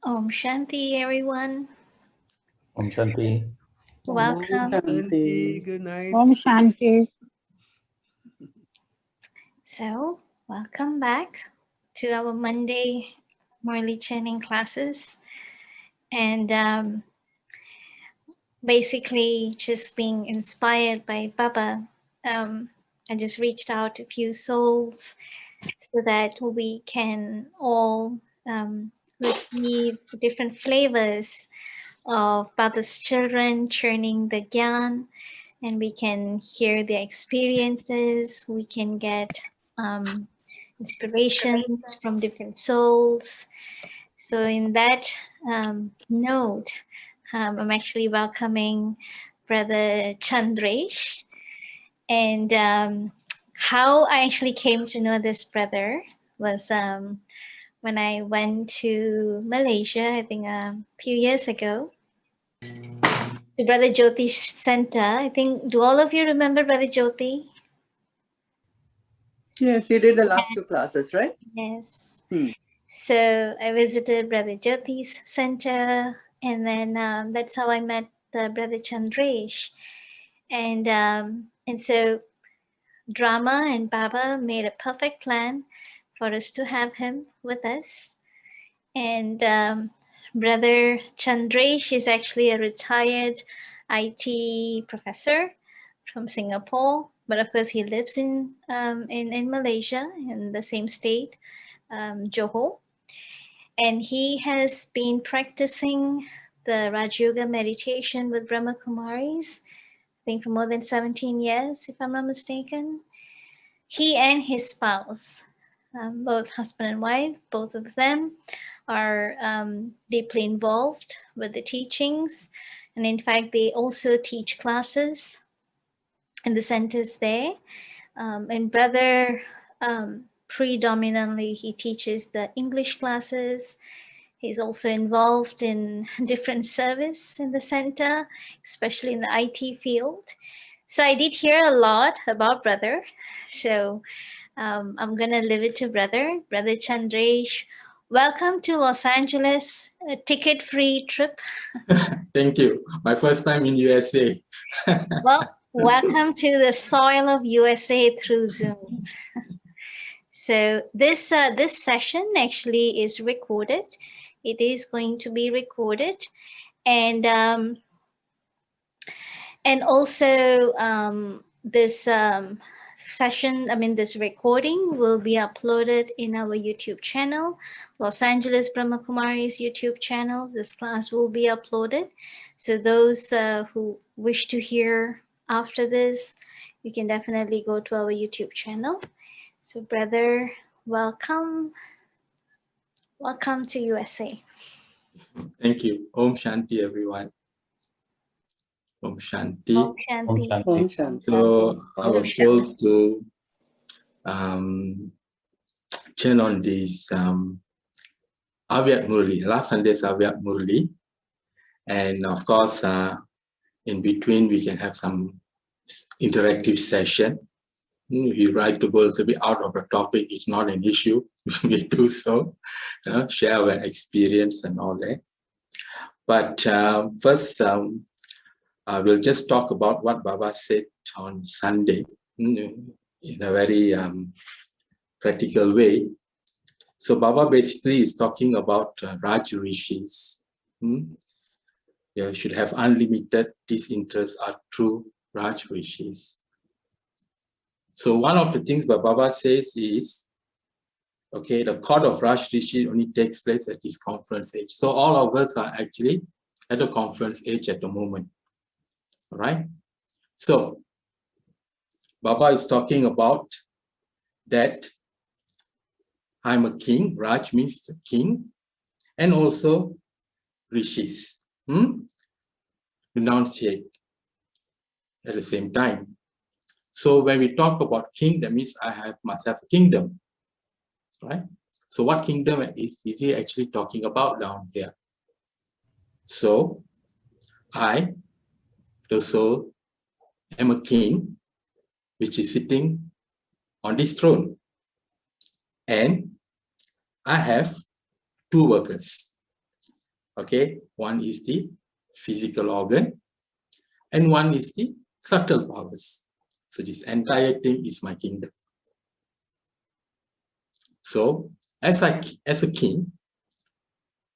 Om Shanti, everyone. Om Shanti. Welcome. Shanti. Good night. Om Shanti. So, welcome back to our Monday Murli Churning classes. And basically, just being inspired by Baba, I just reached out to a few souls so that we can all receive different flavors of Baba's children churning the Gyan, and we can hear their experiences. We can get inspirations from different souls. So, in that note, I'm actually welcoming Brother Chandresh. And how I actually came to know this brother was when I went to Malaysia, I think a few years ago, to Brother Jyoti's center. I think, do all of you remember Brother Jyoti? Yes, you did the last two classes, right? Yes. Hmm. So I visited Brother Jyoti's center, and then that's how I met Brother Chandresh. And so Drama and Baba made a perfect plan for us to have him with us. And Brother Chandresh is actually a retired IT professor from Singapore, but of course he lives in Malaysia, in the same state, Johor. And he has been practicing the Raj Yoga meditation with Brahma Kumaris, I think for more than 17 years, if I'm not mistaken. He and his spouse, both husband and wife, both of them are deeply involved with the teachings. And in fact, they also teach classes in the centers there. And Brother, predominantly, he teaches the English classes. He's also involved in different service in the center, especially in the IT field. So I did hear a lot about Brother. So I'm going to leave it to Brother Chandresh. Welcome to Los Angeles, a ticket-free trip. Thank you. My first time in USA. Well, welcome to the soil of USA through Zoom. So this session actually is recorded. It is going to be recorded, and also this session, this recording will be uploaded in our YouTube channel, Los Angeles Brahma Kumari's YouTube channel. This class will be uploaded. So those who wish to hear after this, you can definitely go to our YouTube channel. So brother, welcome. Welcome to USA. Thank you. Om Shanti, everyone. Om Shanti. Om Shanti. Om Shanti. So I was told to turn on this Avyakt Murli, last Sunday's Avyakt Murli. And of course, in between, we can have some interactive session. If you like to go a little bit out of the topic, it's not an issue. We do so, share our experience and all that. But first, we'll just talk about what Baba said on Sunday in a very practical way. So Baba basically is talking about Raj Rishis. You should have unlimited disinterest are true Raj Rishis. So one of the things that Baba says is, okay, the court of Raj Rishi only takes place at his conference age. So all of us are actually at a conference age at the moment. All right. So Baba is talking about that I'm a king. Raj means a king, and also rishis, renunciate at the same time. So when we talk about king, that means I must have a kingdom, right? So what kingdom is he actually talking about down here? So I, the soul, am a king, which is sitting on this throne. And I have two workers. Okay, one is the physical organ and one is the subtle powers. So this entire thing is my kingdom. So as a king,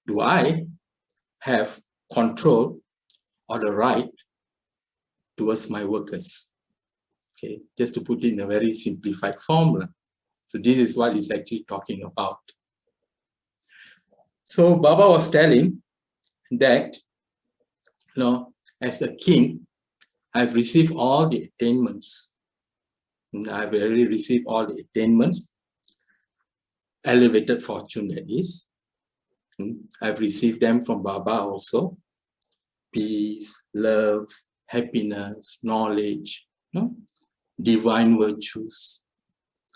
do I have control or the right towards my workers? Okay, just to put it in a very simplified formula. So this is what it's actually talking about. So Baba was telling that, as a king, I've received all the attainments. I've already received all the attainments, elevated fortune that is. I've received them from Baba also. Peace, love, happiness, knowledge, divine virtues.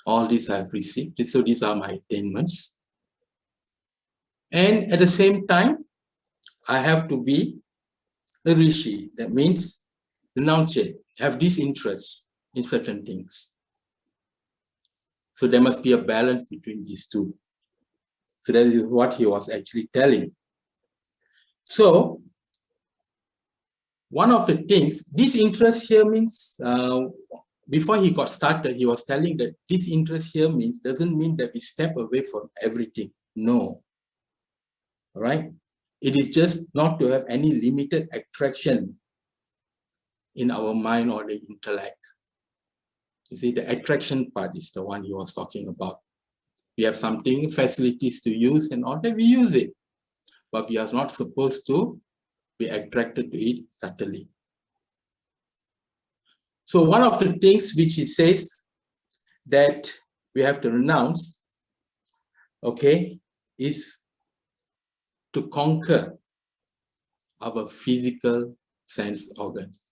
All these I've received. So these are my attainments. And at the same time, I have to be a rishi. That means renunciate, have disinterest in certain things. So there must be a balance between these two. So that is what he was actually telling. So one of the things, disinterest here means, before he got started, he was telling that disinterest here means, doesn't mean that we step away from everything. No. All right? It is just not to have any limited attraction in our mind or the intellect. You see, the attraction part is the one he was talking about. We have something, facilities to use and all that, we use it. But we are not supposed to be attracted to it subtly. So one of the things which he says that we have to renounce, okay, is to conquer our physical sense organs.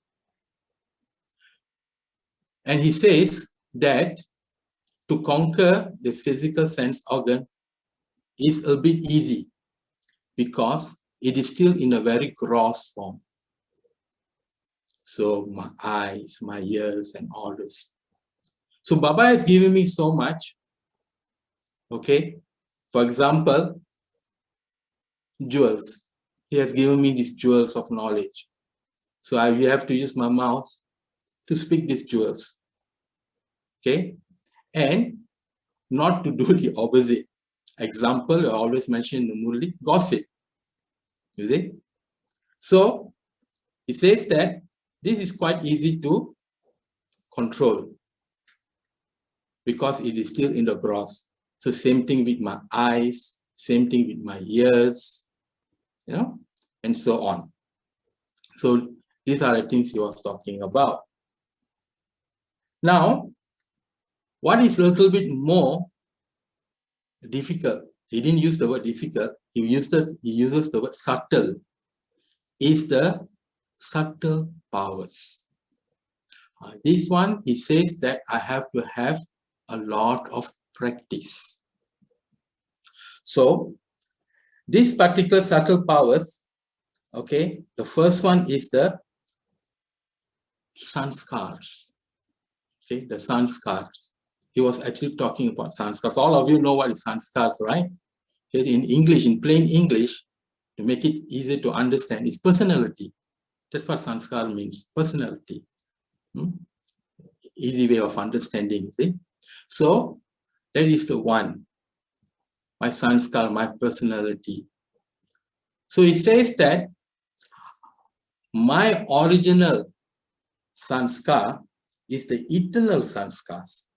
And he says that to conquer the physical sense organ is a bit easy because it is still in a very gross form. So my eyes, my ears, and all this. So Baba has given me so much. Okay. For example, jewels. He has given me these jewels of knowledge. So I have to use my mouth to speak these jewels. Okay. And not to do the opposite. Example, I always mention in the Murli, gossip. You see? So he says that this is quite easy to control because it is still in the gross. So same thing with my eyes, same thing with my ears, and so on. So these are the things he was talking about. Now, what is a little bit more difficult, he didn't use the word difficult, he uses the word subtle, is the subtle powers. This one, he says that I have to have a lot of practice. So, these particular subtle powers, okay, the first one is the sanskars. Okay, the sanskars. He was actually talking about sanskars. All of you know what is sanskars, right? Okay, in English, in plain English, to make it easy to understand, is personality. That's what sanskar means, personality. Easy way of understanding, see? So, that is the one, my sanskar, my personality. So, he says that my original sanskar is the eternal sanskars.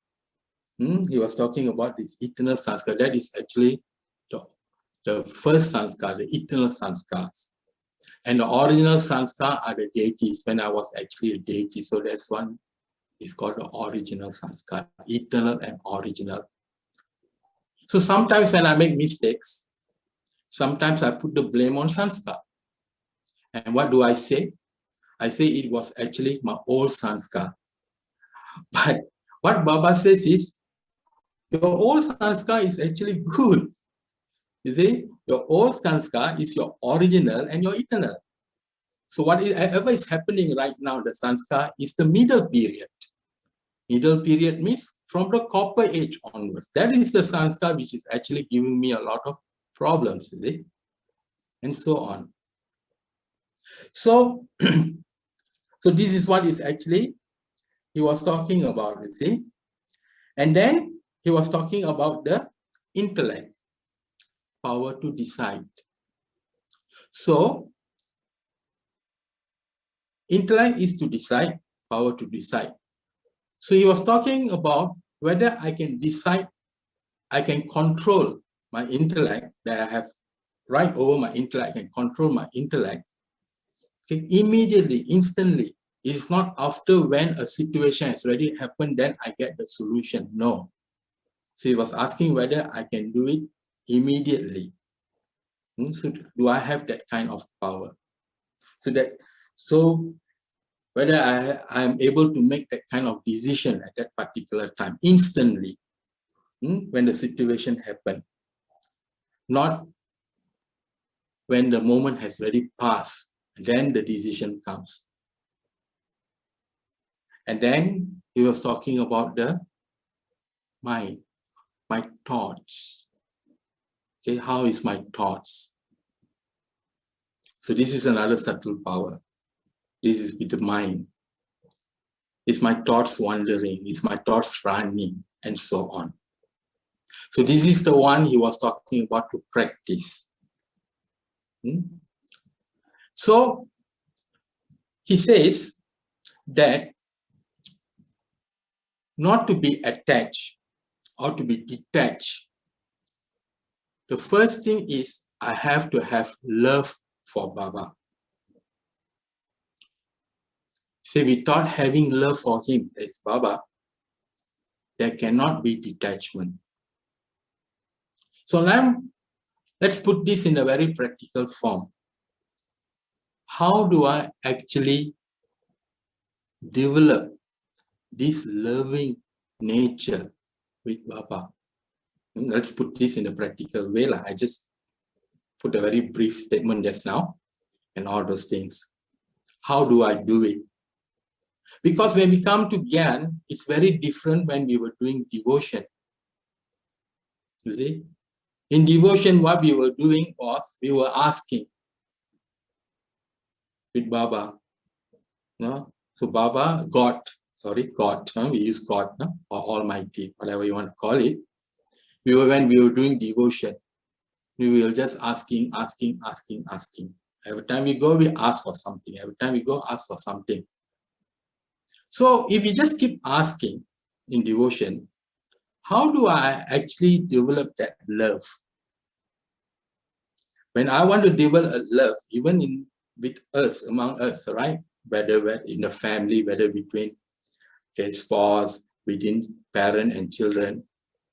He was talking about this eternal sanskar. That is actually the first sanskar, the eternal sanskars. And the original sanskar are the deities, when I was actually a deity. So that's one is called the original sanskar, eternal and original. So sometimes when I make mistakes, sometimes I put the blame on sanskar. And what do I say? I say it was actually my old sanskar. But what Baba says is, your old sanskar is actually good. You see, your old sanskar is your original and your eternal. So whatever is happening right now, the sanskar is the middle period. Middle period means from the copper age onwards. That is the sanskar which is actually giving me a lot of problems, you see. and so on. So, so this is what is actually he was talking about, you see. And then he was talking about the intellect, power to decide. So, intellect is to decide, power to decide. So he was talking about whether I can decide, I can control my intellect, that I have right over my intellect, I can control my intellect. Okay, immediately, instantly. It is not after when a situation has already happened, then I get the solution. No. So he was asking whether I can do it immediately. So do I have that kind of power? So whether I am able to make that kind of decision at that particular time, instantly, when the situation happened, not when the moment has already passed, then the decision comes. And then he was talking about the mind, my thoughts. Okay, how is my thoughts? So this is another subtle power. This is with the mind. Is my thoughts wandering? Is my thoughts running? And so on. So this is the one he was talking about to practice. So he says that not to be attached or to be detached. The first thing is I have to have love for Baba. So without having love for him, as Baba, there cannot be detachment. So now, let's put this in a very practical form. How do I actually develop this loving nature with Baba? Let's put this in a practical way. I just put a very brief statement just now and all those things. How do I do it? Because when we come to Gyan, it's very different when we were doing devotion. You see? In devotion, what we were doing was we were asking with Baba. No? So Baba, God, we use God, no? Or Almighty, whatever you want to call it. When we were doing devotion, we were just asking. Every time we go, we ask for something. Every time we go, ask for something. So if we just keep asking in devotion, how do I actually develop that love? When I want to develop a love, even with us, among us, right? Whether in the family, whether between spouse, within parent and children,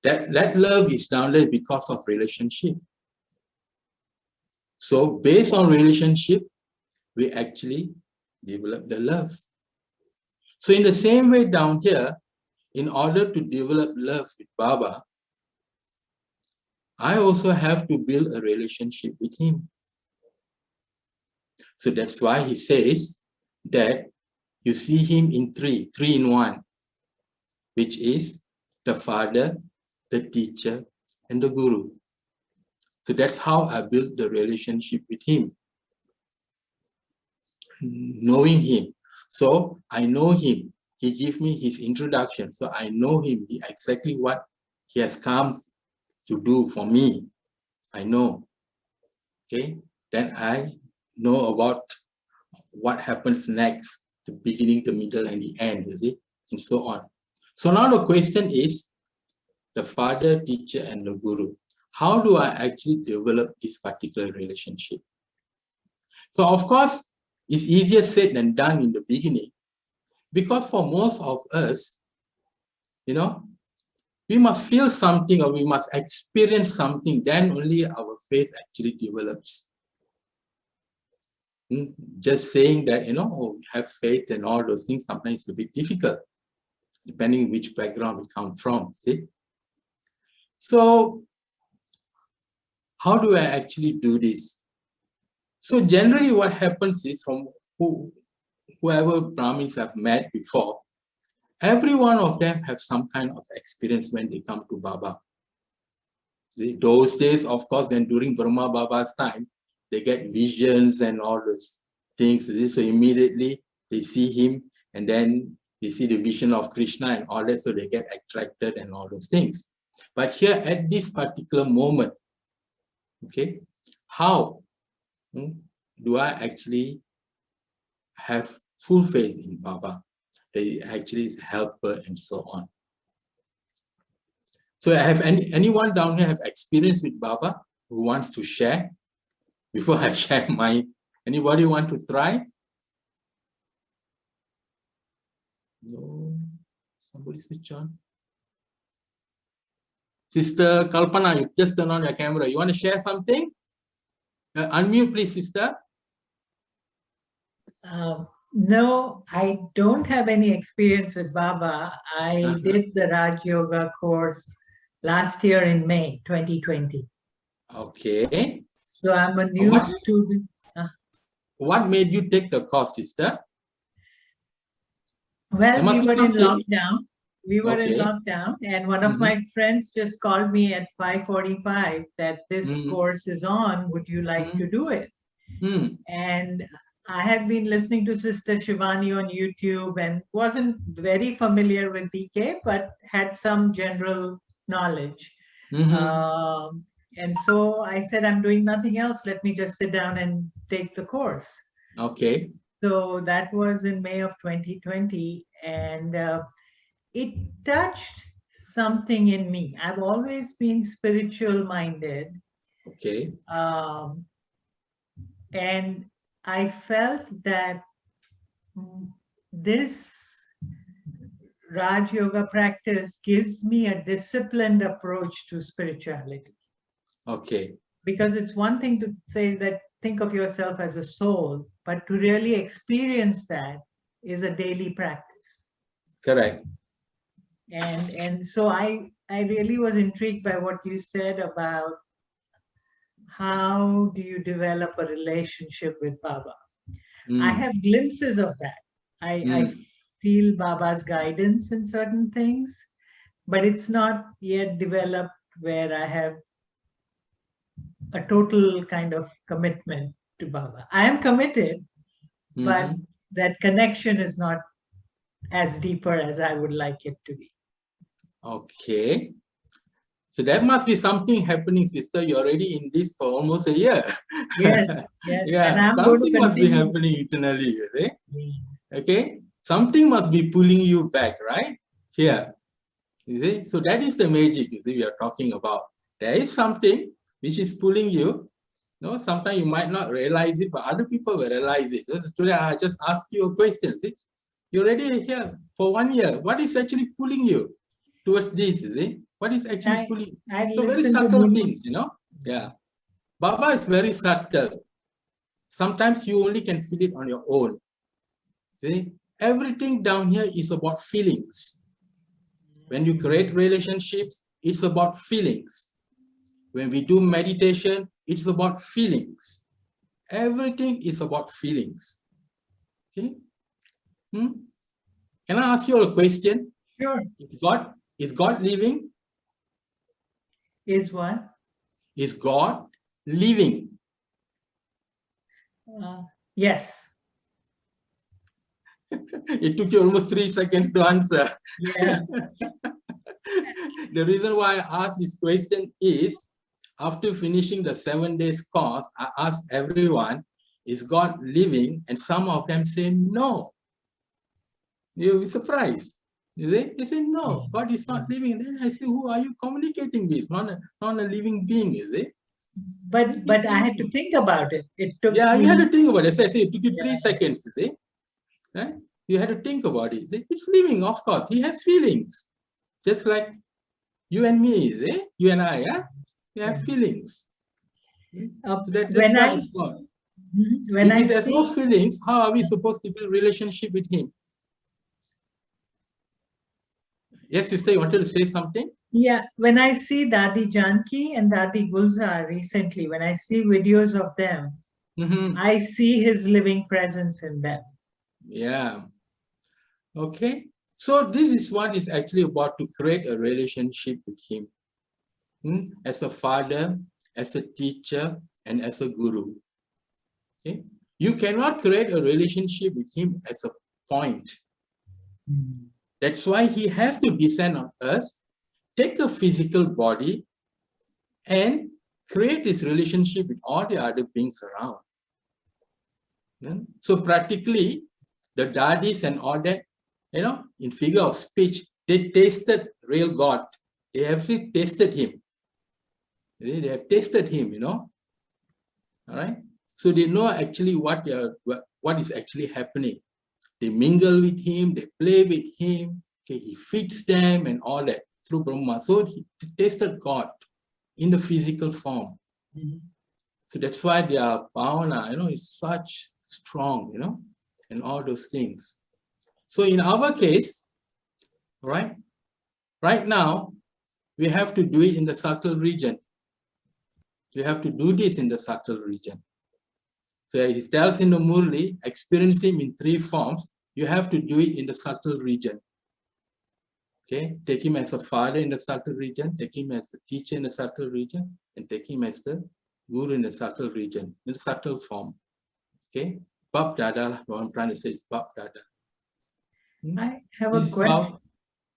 that love is down there because of relationship. So based on relationship, we actually develop the love. So in the same way down here, in order to develop love with Baba, I also have to build a relationship with him. So that's why he says that you see him in three in one, which is the Father, the teacher, and the Guru. So that's how I build the relationship with him. Knowing him. So I know him. He gives me his introduction. So I know him, exactly what he has come to do for me. I know. Okay. Then I know about what happens next, the beginning, the middle, and the end, you see, and so on. So now the question is the Father, teacher, and the Guru. How do I actually develop this particular relationship? So of course, it's easier said than done in the beginning, because for most of us, we must feel something or we must experience something, then only our faith actually develops. Just saying that, have faith and all those things, sometimes it's a bit difficult, depending which background we come from, see? So, how do I actually do this? So generally what happens is, from whoever Brahmins have met before, every one of them have some kind of experience when they come to Baba. Those days, of course, then during Brahma Baba's time, they get visions and all those things. So immediately they see him, and then they see the vision of Krishna and all that, so they get attracted and all those things. But here at this particular moment, okay, how do I actually have full faith in Baba, that he actually is a helper and so on? So have anyone down here have experience with Baba who wants to share? Before I share mine, anybody want to try? No, somebody switch on. Sister Kalpana, you just turn on your camera. You want to share something? Unmute, please, sister. No, I don't have any experience with Baba. I did the Raj Yoga course last year in May 2020. Okay. So I'm a new student. What made you take the course, sister? Well, we were in lockdown. We were in Okay. lockdown, and one of my friends just called me at 5:45 that this course is on. Would you like to do it? And I had been listening to Sister Shivani on YouTube and wasn't very familiar with DK, but had some general knowledge. And so I said, I'm doing nothing else. Let me just sit down and take the course. Okay. So that was in May of 2020. And it touched something in me. I've always been spiritual minded. Okay. And I felt that this Raj Yoga practice gives me a disciplined approach to spirituality. Okay. Because it's one thing to say that think of yourself as a soul, but to really experience that is a daily practice. Correct. And so I really was intrigued by what you said about how do you develop a relationship with Baba. I have glimpses of that. I feel Baba's guidance in certain things, but it's not yet developed where I have a total kind of commitment to Baba. I am committed, but that connection is not as deeper as I would like it to be. Okay. So that must be something happening, sister. You're already in this for almost a year. Yes, yes. Yeah, and I'm something going to must be happening internally. Okay. Something must be pulling you back, right? Here. You see? So that is the magic, you see, we are talking about. There is something which is pulling you. No, sometimes you might not realize it, but other people will realize it. Today, I just ask you a question. See? You're already here for 1 year. What is actually pulling you towards this? See? What is actually pulling? So very subtle things, you know? Yeah. Baba is very subtle. Sometimes you only can feel it on your own. See? Everything down here is about feelings. When you create relationships, it's about feelings. When we do meditation, it's about feelings. Everything is about feelings. Okay? Can I ask you a question? Sure. Is God living? Is what? Is God living? Yes. It took you almost 3 seconds to answer. Yeah. The reason why I asked this question is, after finishing the 7 days course, I asked everyone, is God living? And some of them say no. You'll be surprised. You see? They say, no, God is not living. Then I say, who are you communicating with? Not a living being, is it? But I had to think about it. It took you me... had to think about it. I say it took you 3 seconds, you see? Right? You had to think about it. See? It's living, of course. He has feelings. Just like you and me, is it? You and I, yeah? We have feelings. So that's what it's called. If there's no feelings, how are we supposed to build relationship with him? Yes, sister, you wanted to say something? Yeah, when I see Dadi Janki and Dadi Gulzar recently, when I see videos of them, I see his living presence in them. Yeah. Okay. So this is what is actually about, to create a relationship with him. As a father, as a teacher, and as a guru. Okay? You cannot create a relationship with him as a point. That's why he has to descend on earth, take a physical body, and create this relationship with all the other beings around. So practically, the dadis and all that, in figure of speech, they tasted real God. They have tasted him. They have tasted him, all right? So they know actually what is actually happening. They mingle with him, they play with him, okay, he feeds them and all that through Brahma. So he tasted God in the physical form. So that's why their bhavana, is such strong, and all those things. So in our case, right now, we have to do it in the subtle region. We have to do this in the subtle region. So he tells in the Murli, experience him in 3 forms. You have to do it in the subtle region. Okay, take him as a father in the subtle region, take him as a teacher in the subtle region, and take him as the guru in the subtle region, in the subtle form. Okay, Bab Dada, what I'm trying to say is Bab Dada. I have a question.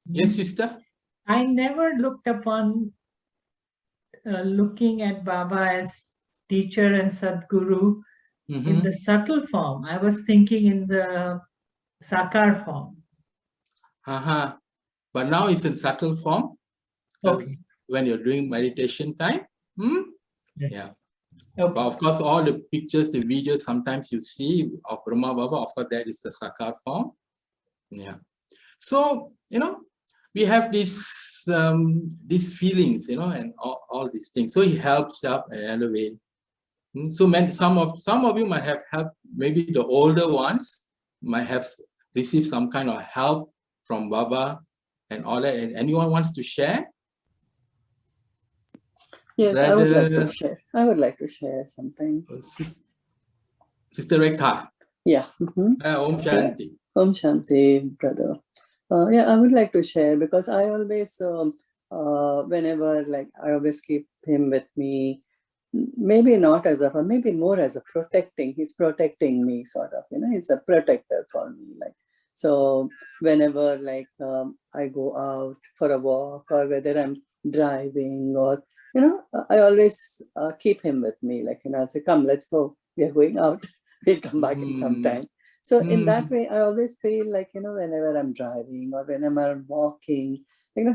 Yes, sister? I never looked upon looking at Baba as teacher and Sadguru in the subtle form. I was thinking in the Sakar form. But now it's in subtle form. Okay. When you're doing meditation time. Yeah. Okay. But of course, all the pictures, the videos, sometimes you see of Brahma Baba, of course, that is the Sakar form. Yeah. So, we have these feelings, and all these things. So he helps up another way. So some of you might have helped, maybe the older ones might have received some kind of help from Baba and all that. And anyone wants to share? Yes, Brother, I would like to share. I would like to share something. Sister Rekha. Yeah. Om Shanti. Om Shanti, brother. Yeah, I would like to share because I always, whenever, I always keep him with me, maybe not as a, maybe more as a protecting. He's protecting me, sort of, he's a protector for me. So whenever, I go out for a walk or whether I'm driving or, I always keep him with me. I'll say, come, let's go. We are going out. We'll come back in some time. So in that way, I always feel whenever I'm driving or whenever I'm walking,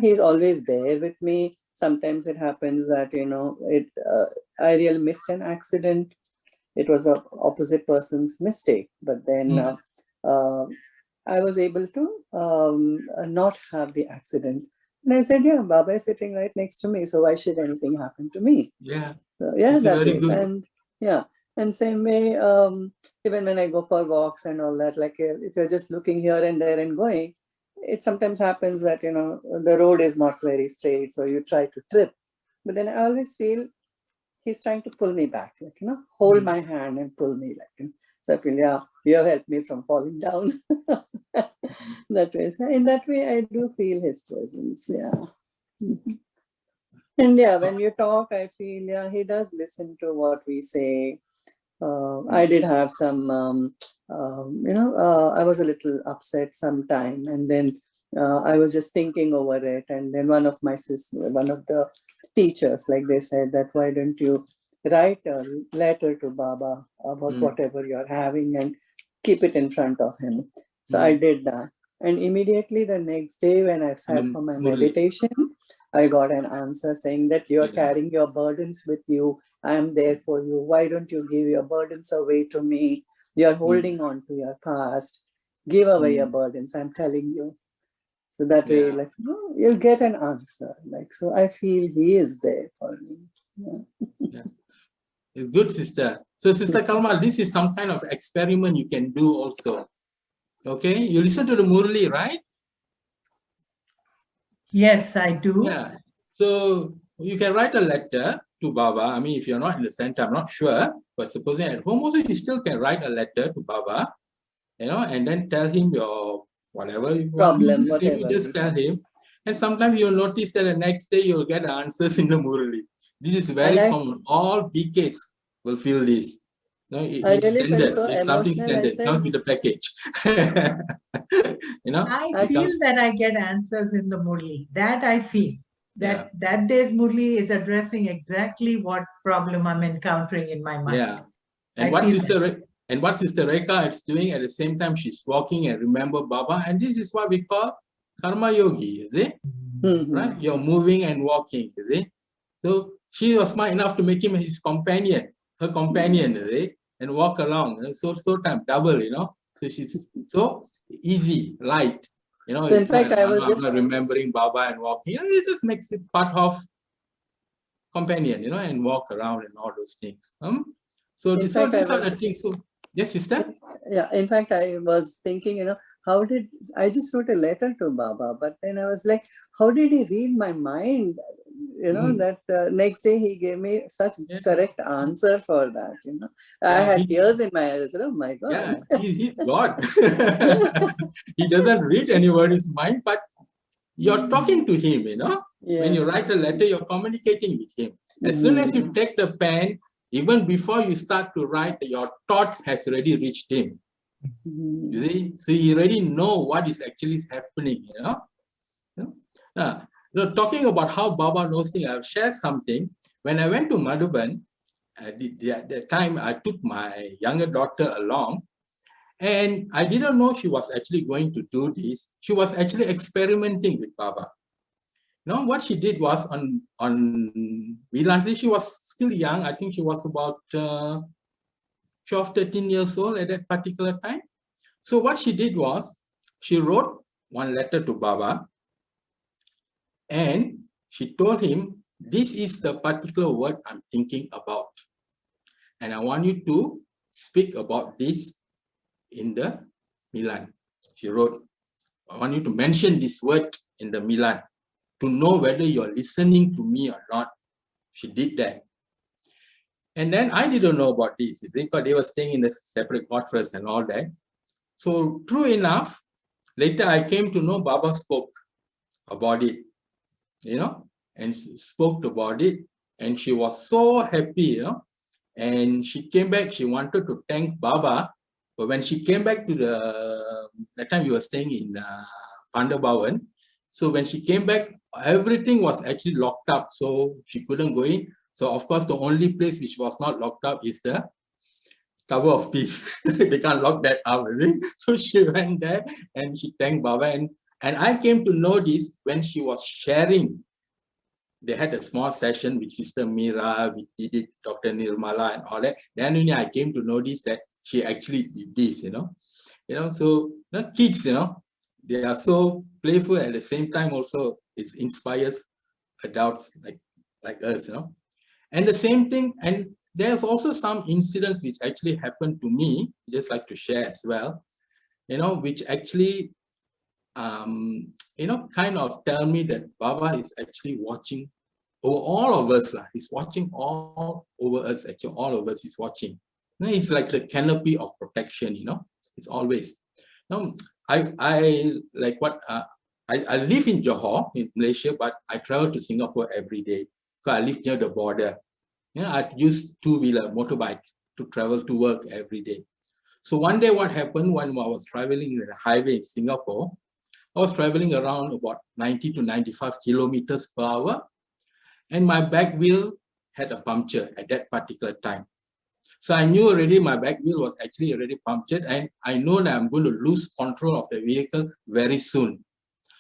he's always there with me. Sometimes it happens that, I really missed an accident. It was an opposite person's mistake. But then I was able to not have the accident. And I said, yeah, Baba is sitting right next to me. So why should anything happen to me? Yeah. So, yeah, that is. Good. And yeah. And same way, even when I go for walks and all that, if you're just looking here and there and going, it sometimes happens that, the road is not very straight. So you try to trip. But then I always feel he's trying to pull me back, hold my hand and pull me. So I feel, yeah, you have helped me from falling down. That way. So in that way, I do feel his presence. Yeah. And yeah, when you talk, I feel, yeah, he does listen to what we say. I did have some, I was a little upset sometime, and then I was just thinking over it. And then one of the teachers, they said that, why don't you write a letter to Baba about whatever you're having and keep it in front of him. So I did that. And immediately the next day when I sat for my meditation, I got an answer saying that you're carrying your burdens with you. I am there for you. Why don't you give your burdens away to me? You're holding on to your past. Give away your burdens, I'm telling you. So that way, you'll get an answer. So I feel he is there for me. Yeah. It's good, sister. So, Sister Kalma, this is some kind of experiment you can do also. Okay, you listen to the Murli, right? Yes, I do. Yeah. So you can write a letter to Baba. I mean, if you're not in the center, I'm not sure, but supposing at home also, you still can write a letter to Baba, and then tell him your whatever problem, whatever. Just tell him. And sometimes you'll notice that the next day you'll get answers in the Murli. This is very common. All BKs will feel this. No, I it's really felt standard. so It's something emotional. I standard. said, Comes with the package. I it feel comes. that I get answers in the Murli. That I feel. Yeah, That day's Murli is addressing exactly what problem I'm encountering in my mind. yeah. And I what feel Sister that. what Sister Rekha is doing at the same time, she's walking and remember Baba. And this is what we call karma yogi, is it? Right? You're moving and walking, is it? So she was smart enough to make him his companion, her companion, is it? And walk along. So time double, So she's so easy, light. so in fact, I I'm was not, I'm just not remembering Baba and walking. It just makes it part of companion, and walk around and all those things. So in these fact, I are the was things. So yes, sister. yeah. In fact, I was thinking, how did I just wrote a letter to Baba, but then I was like, how did he read my mind? That next day he gave me such Yeah, correct answer for that. I yeah, had tears in my eyes. Oh my God. yeah, he's God. He doesn't read anybody's mind, but you're talking to him, When you Yeah. write a letter, you're communicating with him. As soon as you take the pen, even before you start to write, your thought has already reached him. You see? So you already know what is actually happening, talking about how Baba knows things, I'll share something. When I went to Madhuban, at the time I took my younger daughter along, and I didn't know she was actually going to do this. She was actually experimenting with Baba. What she did was on Milan, she was still young. I think she was about 12, 13 years old at that particular time. So what she did was she wrote one letter to Baba, and she told him, this is the particular word I'm thinking about. And I want you to speak about this in the Milan. She wrote, I want you to mention this word in the Milan to know whether you're listening to me or not. She did that. And then I didn't know about this, because they were staying in the separate quarters and all that. So true enough, later I came to know Baba spoke about it, and she spoke about it, and she was so happy, and she came back, she wanted to thank Baba, but when she came back to that time we were staying in Pandabhavan, so when she came back, everything was actually locked up, so she couldn't go in. So of course, the only place which was not locked up is the Tower of Peace. They can't lock that up, So she went there and she thanked Baba, and I came to know this when she was sharing. They had a small session with Sister Mira, with Didi, Dr. Nirmala, and all that. Then only I came to notice that she actually did this, So not kids, they are so playful at the same time. Also, it inspires adults like us, And the same thing, and there's also some incidents which actually happened to me, just like to share as well, which actually kind of tell me that Baba is actually watching over all of us. He's watching all over us, actually, all of us he's watching. It's like the canopy of protection, it's always. I like what, I live in Johor, in Malaysia, but I travel to Singapore every day. So I live near the border. I use two-wheeler, motorbike to travel to work every day. So one day what happened when I was traveling in the highway in Singapore, I was traveling around about 90 to 95 kilometers per hour, and my back wheel had a puncture at that particular time. So I knew already my back wheel was actually already punctured, and I know that I'm going to lose control of the vehicle very soon.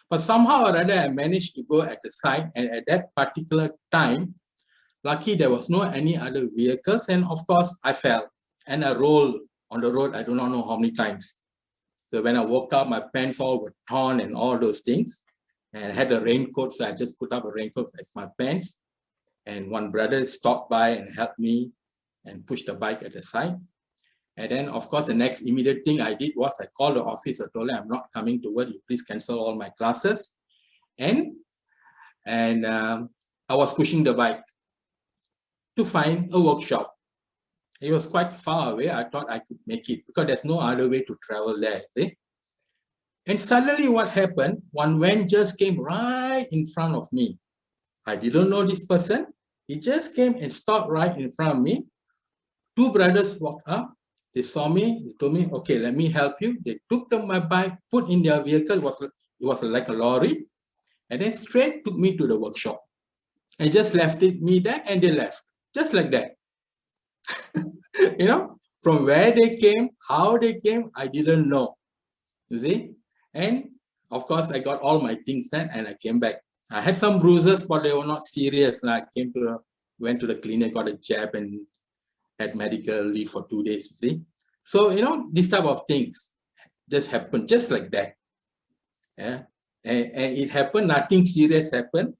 But somehow or other, I managed to go at the side, and at that particular time, lucky there was no any other vehicles, and of course I fell and I rolled on the road. I do not know how many times. So when I woke up, my pants all were torn and all those things. And I had a raincoat, so I just put up a raincoat as my pants. And one brother stopped by and helped me and pushed the bike at the side. And then, of course, the next immediate thing I did was I called the office. I told them, I'm not coming to work. You please cancel all my classes. And I was pushing the bike to find a workshop. It was quite far away. I thought I could make it because there's no other way to travel there, see? And suddenly what happened, one van just came right in front of me. I didn't know this person. He just came and stopped right in front of me. two brothers walked up. They saw me. They told me, okay, let me help you. They took my bike, put in their vehicle. It was like a lorry. And then straight took me to the workshop. And just left me there, and they left. Just like that. You know, from where they came, how they came, I didn't know. You see? And of course, I got all my things then, and I came back. I had some bruises, but they were not serious. I went to the clinic, got a jab, and had medical leave for 2 days, you see. So, you know, this type of things just happened just like that. Yeah. And it happened, nothing serious happened.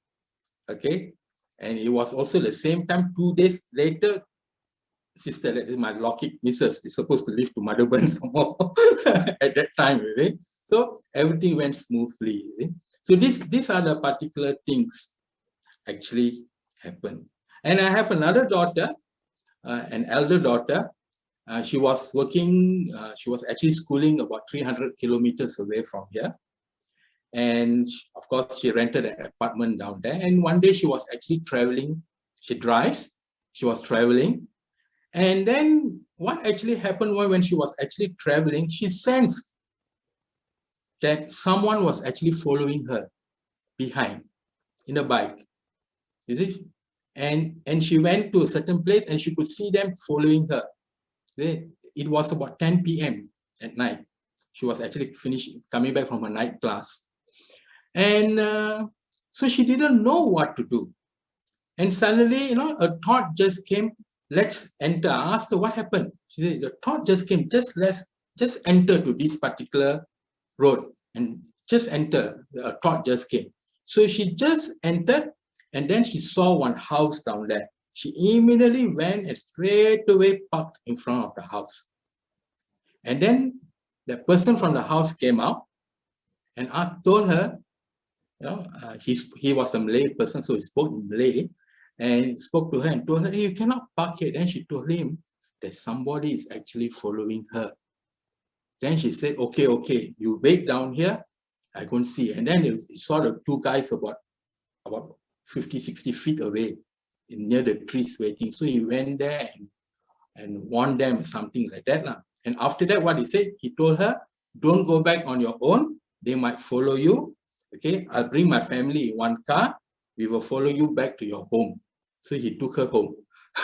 Okay. And it was also the same time, 2 days later, sister, that is my Lockheed missus, is supposed to leave to Madhaban some more at that time, you see. So everything went smoothly. You see? So these are the particular things actually happen. And I have another daughter, an elder daughter. She was working, she was actually schooling about 300 kilometers away from here. And of course, she rented an apartment down there. And one day she was actually traveling. She drives, she was traveling. And then what actually happened was when she was actually traveling, she sensed that someone was actually following her behind in a bike. You see? And she went to a certain place and she could see them following her. It was about 10 p.m. at night. She was actually coming back from her night class. And so she didn't know what to do. And suddenly, you know, a thought just came, let's enter. I asked her what happened. She said, the thought just came, just enter to this particular road and just enter. A thought just came. So she just entered, and then she saw one house down there. She immediately went and straight away parked in front of the house. And then the person from the house came out and I told her, you know, he was a Malay person, so he spoke in Malay, and spoke to her and told her, hey, you cannot park here. Then she told him that somebody is actually following her. Then she said, okay, you wait down here, I couldn't see. And then he saw the two guys about 50, 60 feet away near the trees waiting. So he went there and warned them, something like that. And after that, what he said, he told her, don't go back on your own. They might follow you. Okay, I'll bring my family in one car. We will follow you back to your home. So he took her home.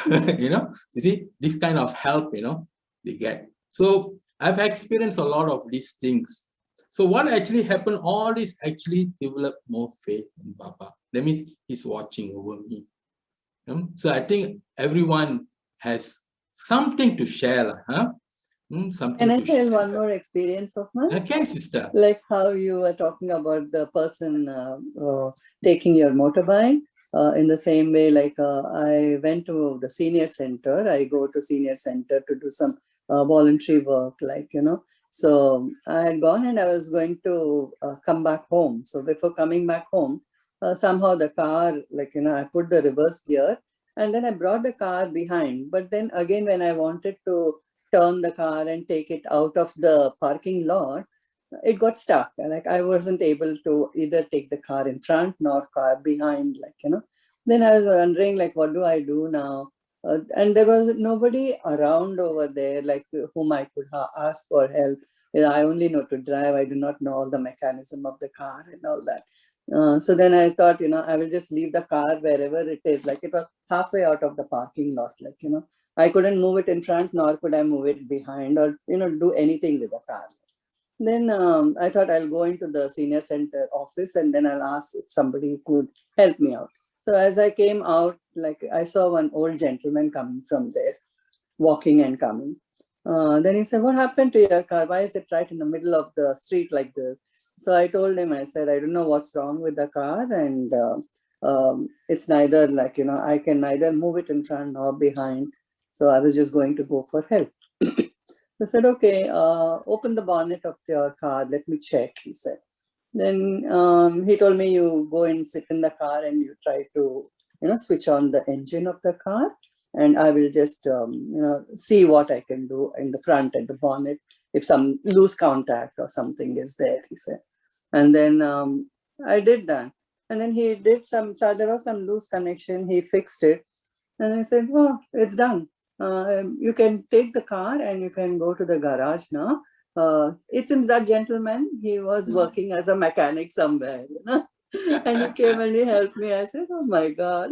You know, you see, this kind of help, you know, they get. So I've experienced a lot of these things. So what actually happened, all this actually developed more faith in Baba. That means he's watching over me. So I think everyone has something to share. Can I tell one more experience of mine? I can, sister. Like how you were talking about the person taking your motorbike. In the same way, like I went to the senior center. I go to senior center to do some voluntary work, like, you know. So I had gone and I was going to come back home. So before coming back home, somehow the car, like, you know, I put the reverse gear and then I brought the car behind. But then again, when I wanted to turn the car and take it out of the parking lot, it got stuck. Like I wasn't able to either take the car in front nor car behind, like, you know. Then I was wondering, like, what do I do now? And there was nobody around over there, like whom I could ask for help. You know, I only know to drive. I do not know all the mechanism of the car and all that. So then I thought, you know, I will just leave the car wherever it is. Like it was halfway out of the parking lot, like, you know. I couldn't move it in front, nor could I move it behind or, you know, do anything with the car. Then I thought I'll go into the senior center office and then I'll ask if somebody could help me out. So as I came out, like I saw one old gentleman coming from there, walking and coming. Then he said, what happened to your car? Why is it right in the middle of the street like this? So I told him, I said, I don't know what's wrong with the car. And it's neither, like, you know, I can neither move it in front nor behind. So I was just going to go for help. So I said, okay, open the bonnet of your car. Let me check, he said. Then he told me, you go and sit in the car and you try to, you know, switch on the engine of the car. And I will just, you know, see what I can do in the front and the bonnet if some loose contact or something is there, he said. And then I did that. And then he did so there was some loose connection. He fixed it. And I said, oh, it's done. you can take the car and you can go to the garage now. It seems that gentleman, he was working as a mechanic somewhere, you know. And he came and he helped me. I said, oh my God.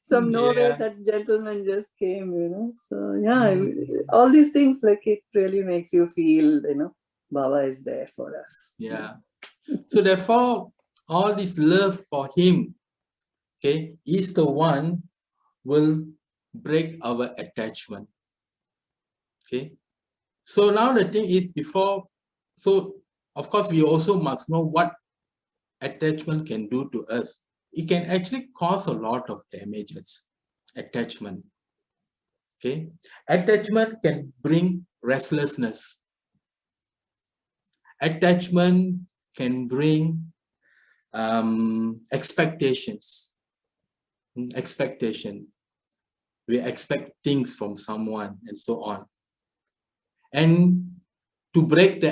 From nowhere, that gentleman just came, you know. So yeah, all these things, like, it really makes you feel, you know, Baba is there for us. Yeah. So therefore, all this love for him, okay, is the one will break our attachment. Okay. So now the thing is, before, so of course we also must know what attachment can do to us. It can actually cause a lot of damages. Attachment. Okay. Attachment can bring restlessness. Attachment can bring expectations. Expectation. We expect things from someone and so on. And to break the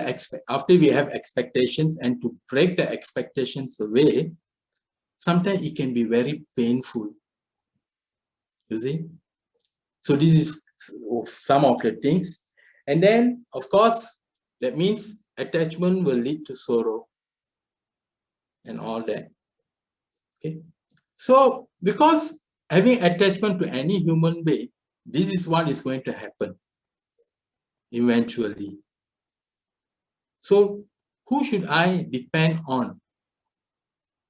after we have expectations, and to break the expectations away, sometimes it can be very painful. You see? So this is some of the things. And then, of course, that means attachment will lead to sorrow and all that. Okay. So because having attachment to any human being, this is what is going to happen eventually. So who should I depend on?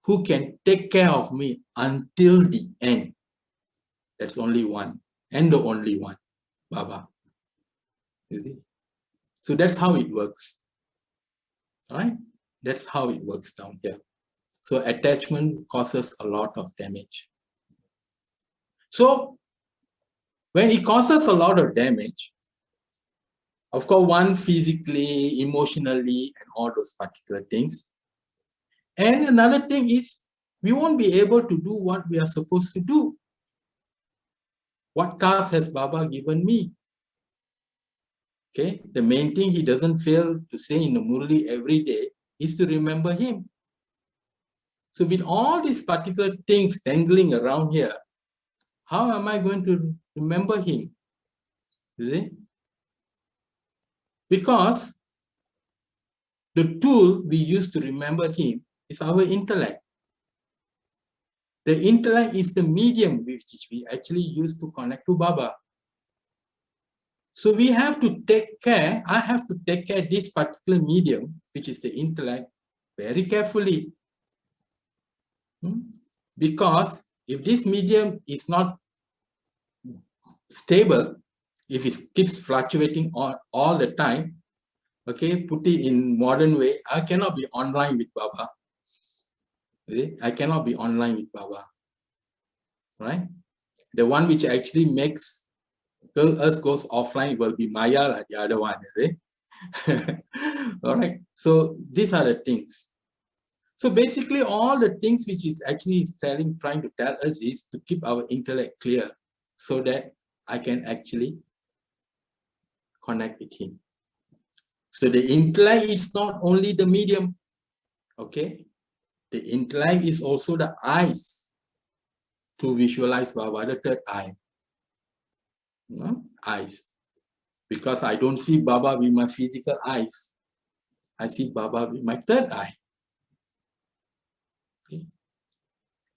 Who can take care of me until the end? That's only one, and the only one, Baba. You see? So that's how it works. All right? That's how it works down here. So attachment causes a lot of damage. So when it causes a lot of damage, of course, one physically, emotionally, and all those particular things. And another thing is, we won't be able to do what we are supposed to do. What task has Baba given me? Okay, the main thing he doesn't fail to say in the Murli every day is to remember him. So with all these particular things dangling around here, how am I going to remember him? You see? Because the tool we use to remember him is our intellect. The intellect is the medium which we actually use to connect to Baba. So we have to take care, I have to take care of this particular medium, which is the intellect, very carefully. Because if this medium is not stable, if it keeps fluctuating all the time, okay, put it in modern way, I cannot be online with Baba. Okay? I cannot be online with Baba. Right? The one which actually makes us goes offline will be Maya, like the other one, is it? All right. So these are the things. So basically, all the things which is actually trying to tell us is to keep our intellect clear, so that I can actually connect with him. So the intellect is not only the medium, okay? The intellect is also the eyes to visualize Baba, the third eye. Eyes. Because I don't see Baba with my physical eyes. I see Baba with my third eye. Okay.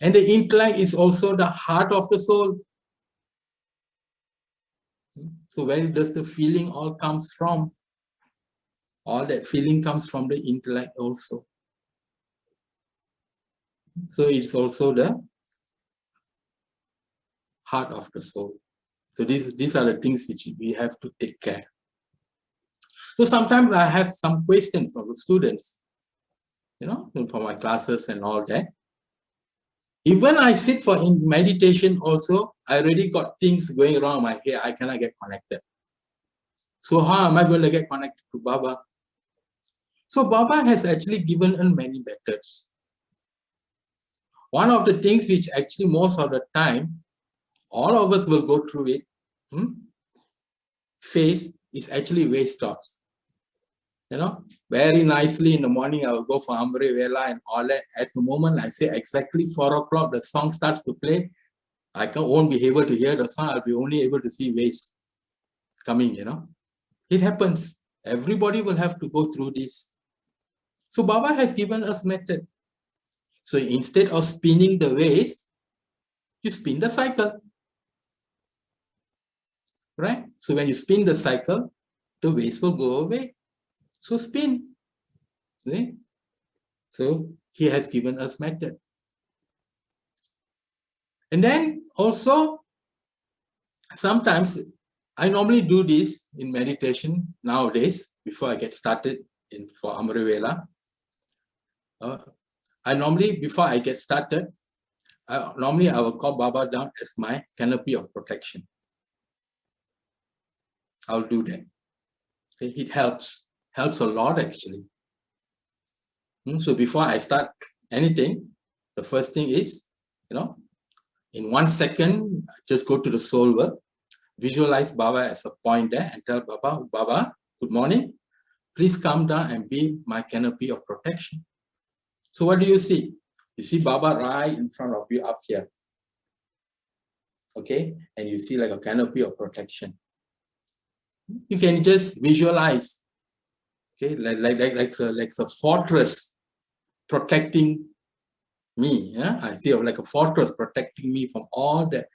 And the intellect is also the heart of the soul. So where does the feeling all comes from? All that feeling comes from the intellect also. So it's also the heart of the soul. So these are the things which we have to take care. So sometimes I have some questions from the students, you know, for my classes and all that. Even I sit for in meditation also, I already got things going around my head. I cannot get connected. So how am I going to get connected to Baba? So Baba has actually given us many methods. One of the things which actually most of the time, all of us will go through it, face is actually waste thoughts. You know, very nicely in the morning, I will go for Ambre Vela and all that. At the moment, I say exactly 4 o'clock, the song starts to play. I won't be able to hear the song. I'll be only able to see waves. coming, It happens. Everybody will have to go through this. So Baba has given us method. So instead of spinning the ways, you spin the cycle. Right? So when you spin the cycle, the waves will go away. So spin. See? So he has given us method. And then also, sometimes I normally do this in meditation nowadays before I get started for Amrivela. I normally, before I get started, normally I will call Baba down as my canopy of protection. I'll do that. Okay? It helps a lot actually. So before I start anything, the first thing is, in 1 second, just go to the soul world, visualize Baba as a point there and tell Baba, good morning. Please come down and be my canopy of protection. So what do you see? You see Baba right in front of you up here. Okay? And you see like a canopy of protection. You can just visualize, okay, like a fortress protecting me. Yeah? I see like a fortress protecting me from all the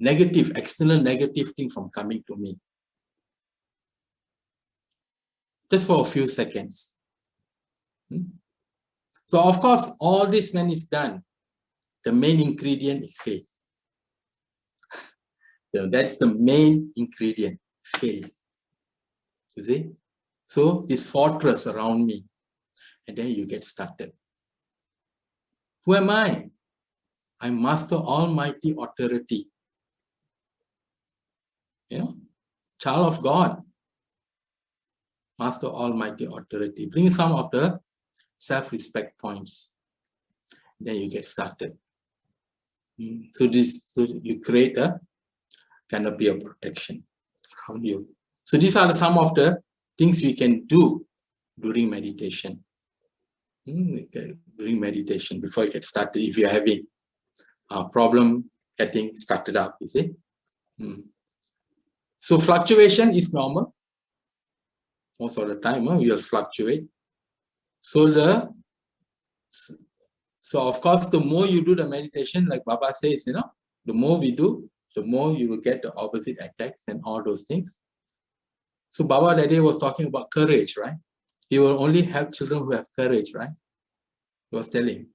external negative thing from coming to me. Just for a few seconds. So of course, all this when it's done, the main ingredient is faith. So that's the main ingredient, faith. You see? So this fortress around me, and then you get started. Who am I? I'm Master Almighty Authority. Child of God. Master Almighty Authority. Bring some of the self-respect points. Then you get started. So you create a canopy of protection around you. So these are some of the things we can do during meditation. During meditation, before you get started, if you're having a problem getting started up, you see. So fluctuation is normal. Most of the time, you'll fluctuate. So of course, the more you do the meditation, like Baba says, the more we do, the more you will get the opposite attacks and all those things. So Baba that day was talking about courage, right? He will only help children who have courage, right? He was telling.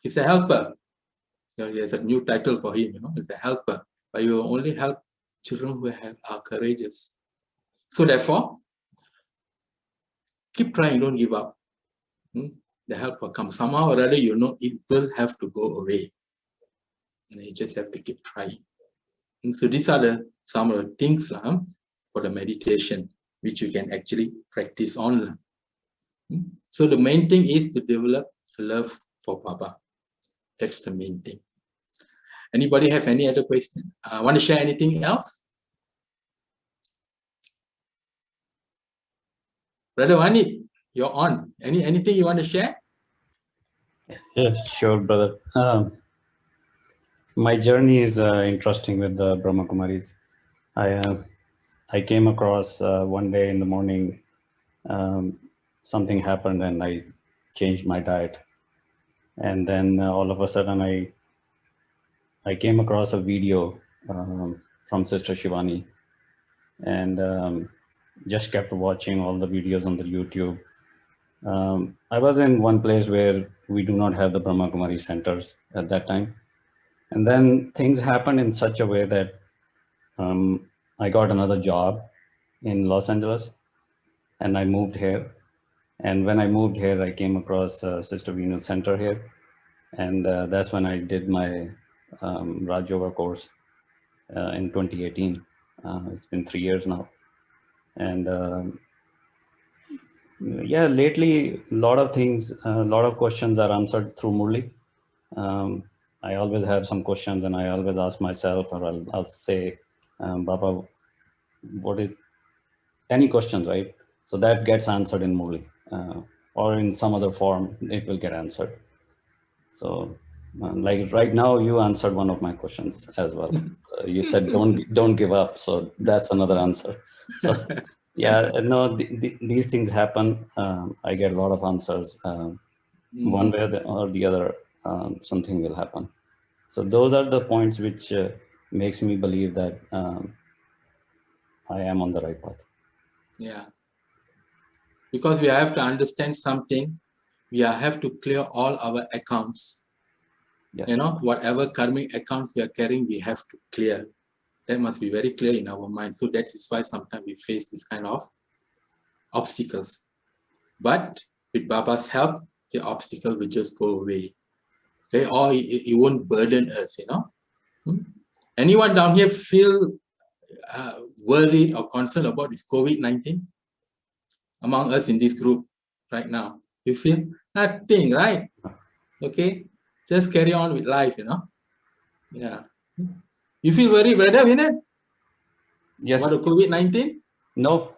He's a helper. There's a new title for him, he's a helper. But you will only help children who are courageous. So therefore, keep trying, don't give up. The help will come. Somehow or other, it will have to go away. And you just have to keep trying. And so these are some of the things for the meditation, which you can actually practice on. So the main thing is to develop love for Baba. That's the main thing. Anybody have any other question? Want to share anything else? Brother Wani, you're on. Anything you want to share? Yeah, sure, brother. My journey is interesting with the Brahma Kumaris. I came across one day in the morning, something happened and I changed my diet. And then all of a sudden I came across a video from Sister Shivani, and just kept watching all the videos on the YouTube. I was in one place where we do not have the Brahma Kumari centers at that time. And then things happened in such a way that I got another job in Los Angeles and I moved here. And when I moved here, I came across Sister Vinu Center here. And that's when I did my Raj Yoga course in 2018. It's been 3 years now. And yeah, lately, a lot of things, a lot of questions are answered through Murli. I always have some questions and I always ask myself, or I'll say, Baba, what is any questions, right? So that gets answered in Murli, or in some other form, it will get answered. So Like right now, you answered one of my questions as well. You said don't give up, so that's another answer. So yeah, no, these things happen. I get a lot of answers. One way or the other, something will happen. So those are the points which makes me believe that I am on the right path. Yeah. Because we have to understand something, we have to clear all our accounts. Yes. You know, whatever karmic accounts we are carrying, we have to clear. That must be very clear in our mind. So that is why sometimes we face this kind of obstacles. But with Baba's help, the obstacle will just go away. Okay, or it won't burden us, you know. Anyone down here feel worried or concerned about this COVID-19 among us in this group right now? You feel nothing, right? Okay, just carry on with life, you know. Yeah. You feel worried, brother, Vinay? Yes. About the COVID-19? No.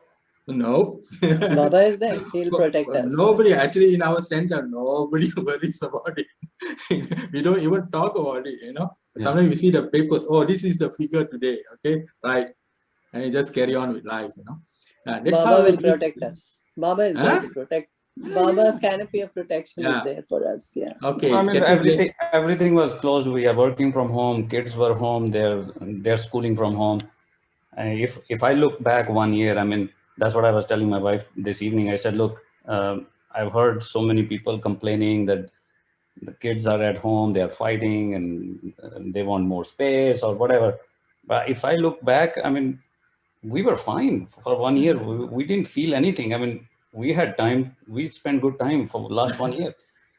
No. Baba is there. He'll protect us. Nobody, actually, in our center, nobody worries about it. We don't even talk about it, you know. Yeah. Sometimes we see the papers, oh, this is the figure today, okay, right. And you just carry on with life, you know. That's Baba how will protect us. Baba is there huh? to protect. Yeah, Baba's canopy of protection is yeah. there for us. Yeah. Okay, I it's mean, getting late. everything was closed. We are working from home. Kids were home. They're schooling from home. If I look back 1 year, I mean, that's what I was telling my wife this evening. I said, look, I've heard so many people complaining that the kids are at home, they are fighting, and they want more space or whatever. But if I look back, I mean, we were fine for 1 year. We didn't feel anything. I mean, we had time. We spent good time for the last 1 year.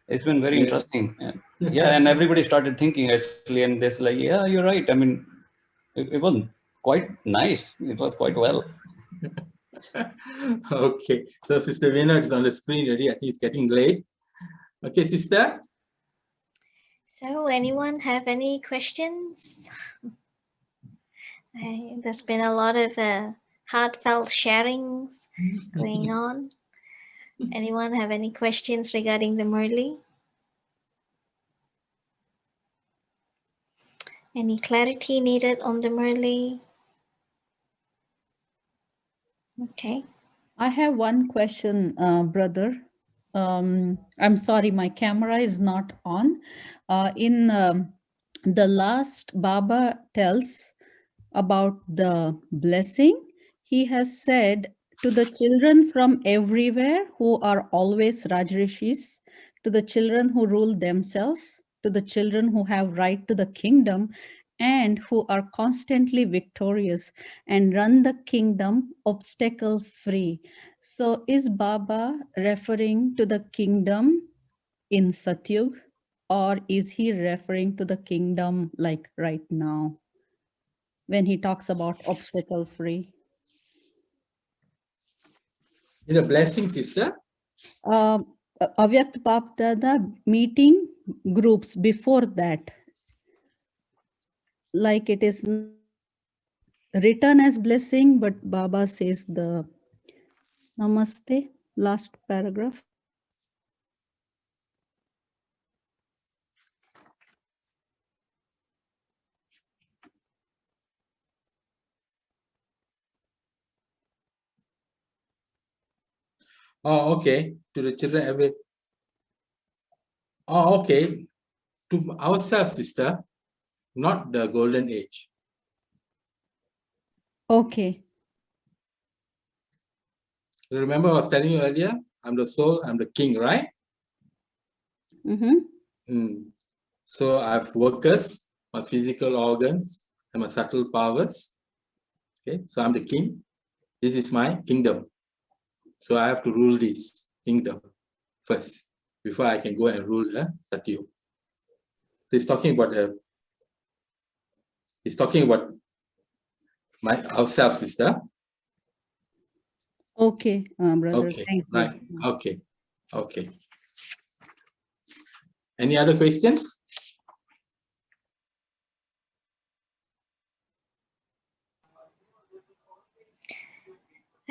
It's been very Yeah. interesting. Yeah, and everybody started thinking actually, and they're like, yeah, you're right. I mean, it was quite nice. It was quite well. Okay, so Sister Veena is on the screen already. I think it's getting late. Okay, sister. So, anyone have any questions? There's been a lot of heartfelt sharings going on. Anyone have any questions regarding the Murli? Any clarity needed on the Murli? Okay. I have one question, brother. I'm sorry, my camera is not on. In the last Baba tells about the blessing, he has said to the children from everywhere who are always Rajrishis, to the children who rule themselves, to the children who have right to the kingdom, and who are constantly victorious and run the kingdom obstacle free. So is Baba referring to the kingdom in Satyug, or is he referring to the kingdom like right now when he talks about obstacle free? In a blessing, sister. Avyakt Bap Dada meeting groups before that, like it is written as blessing, but Baba says the Namaste, last paragraph. Oh, okay. To the children, every. Oh, okay. To ourselves, sister, not the golden age. Okay. You remember I was telling you earlier, I'm the soul, I'm the king, right? So I have workers, my physical organs, and my subtle powers. Okay, so I'm the king. This is my kingdom. So I have to rule this kingdom first before I can go and rule the Satyu. So he's talking about ourselves, sister. Okay, brother. Okay, Thank you. right. Okay, okay. Any other questions?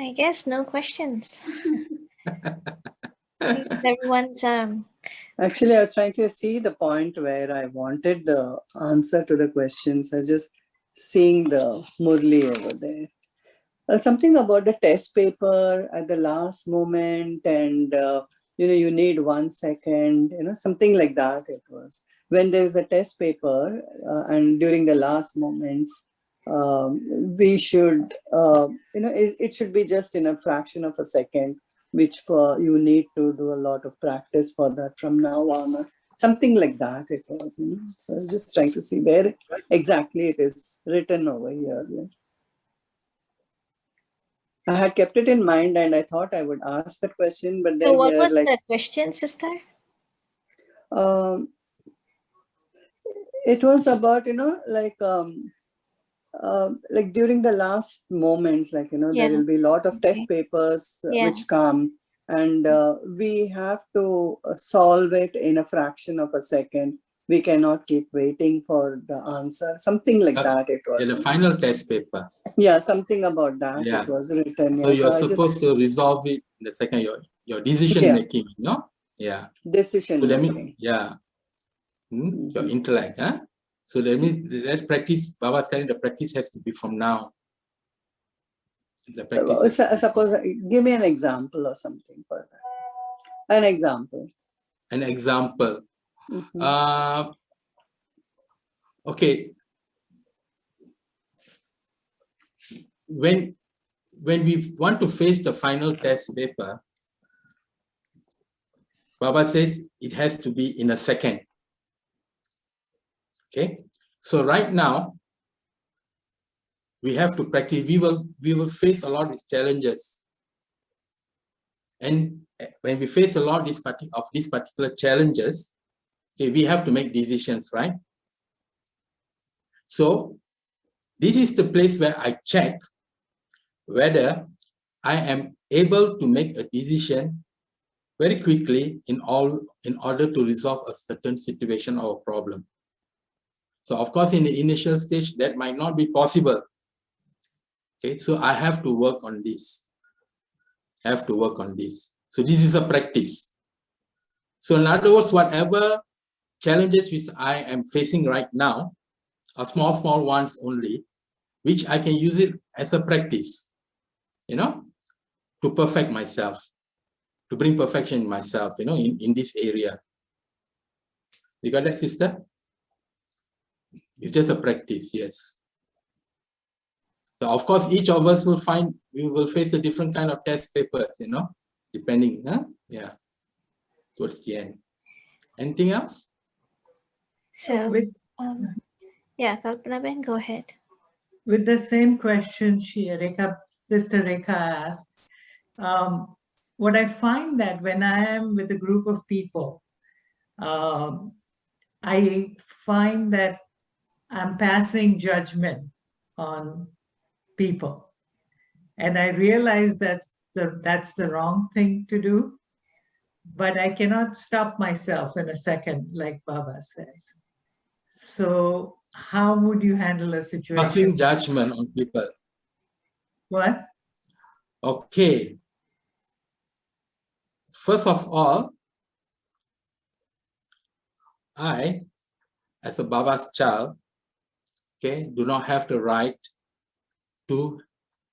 I guess no questions. I think everyone's Actually, I was trying to see the point where I wanted the answer to the questions. I was just seeing the Murli over there. Something about the test paper at the last moment, and you need 1 second, something like that. It was when there's a test paper and during the last moments, we should, it should be just in a fraction of a second, which you need to do a lot of practice for that from now on. Something like that it was. So I was just trying to see where exactly it is written over here. Yeah. I had kept it in mind and I thought I would ask that question, but then So what was the question, sister? It was about, like during the last moments, there will be a lot of test papers which come, and we have to solve it in a fraction of a second. We cannot keep waiting for the answer. Something like that it was. The final test paper. Yeah, something about that. Yeah. It was written. So you're supposed to resolve it in the second, your decision making, Yeah. Decision so making. Yeah. Your intellect, huh? So that means that practice, Baba saying the practice has to be from now. The practice. Suppose, give me an example or something for that. An example. An example. Okay. When we want to face the final test paper, Baba says it has to be in a second. Okay. So right now, we have to practice. We will face a lot of these challenges, and when we face a lot of these particular challenges, okay, we have to make decisions, right? So this is the place where I check whether I am able to make a decision very quickly in order to resolve a certain situation or problem. So of course, in the initial stage, that might not be possible. Okay, so I have to work on this. I have to work on this. So this is a practice. So in other words, whatever challenges which I am facing right now are small ones only, which I can use it as a practice, to perfect myself, to bring perfection in myself, in this area. You got that, sister? It's just a practice, yes. So of course, each of us we will face a different kind of test papers, depending, yeah, towards the end. Anything else? So, yeah, Kalpana, go ahead. With the same question Sister Rekha asked, what I find that when I am with a group of people, I find that I'm passing judgment on people. And I realize that's the wrong thing to do, but I cannot stop myself in a second, like Baba says. So how would you handle a situation? Passing judgment on people. What? Okay. First of all, I, as a Baba's child, okay, do not have the right to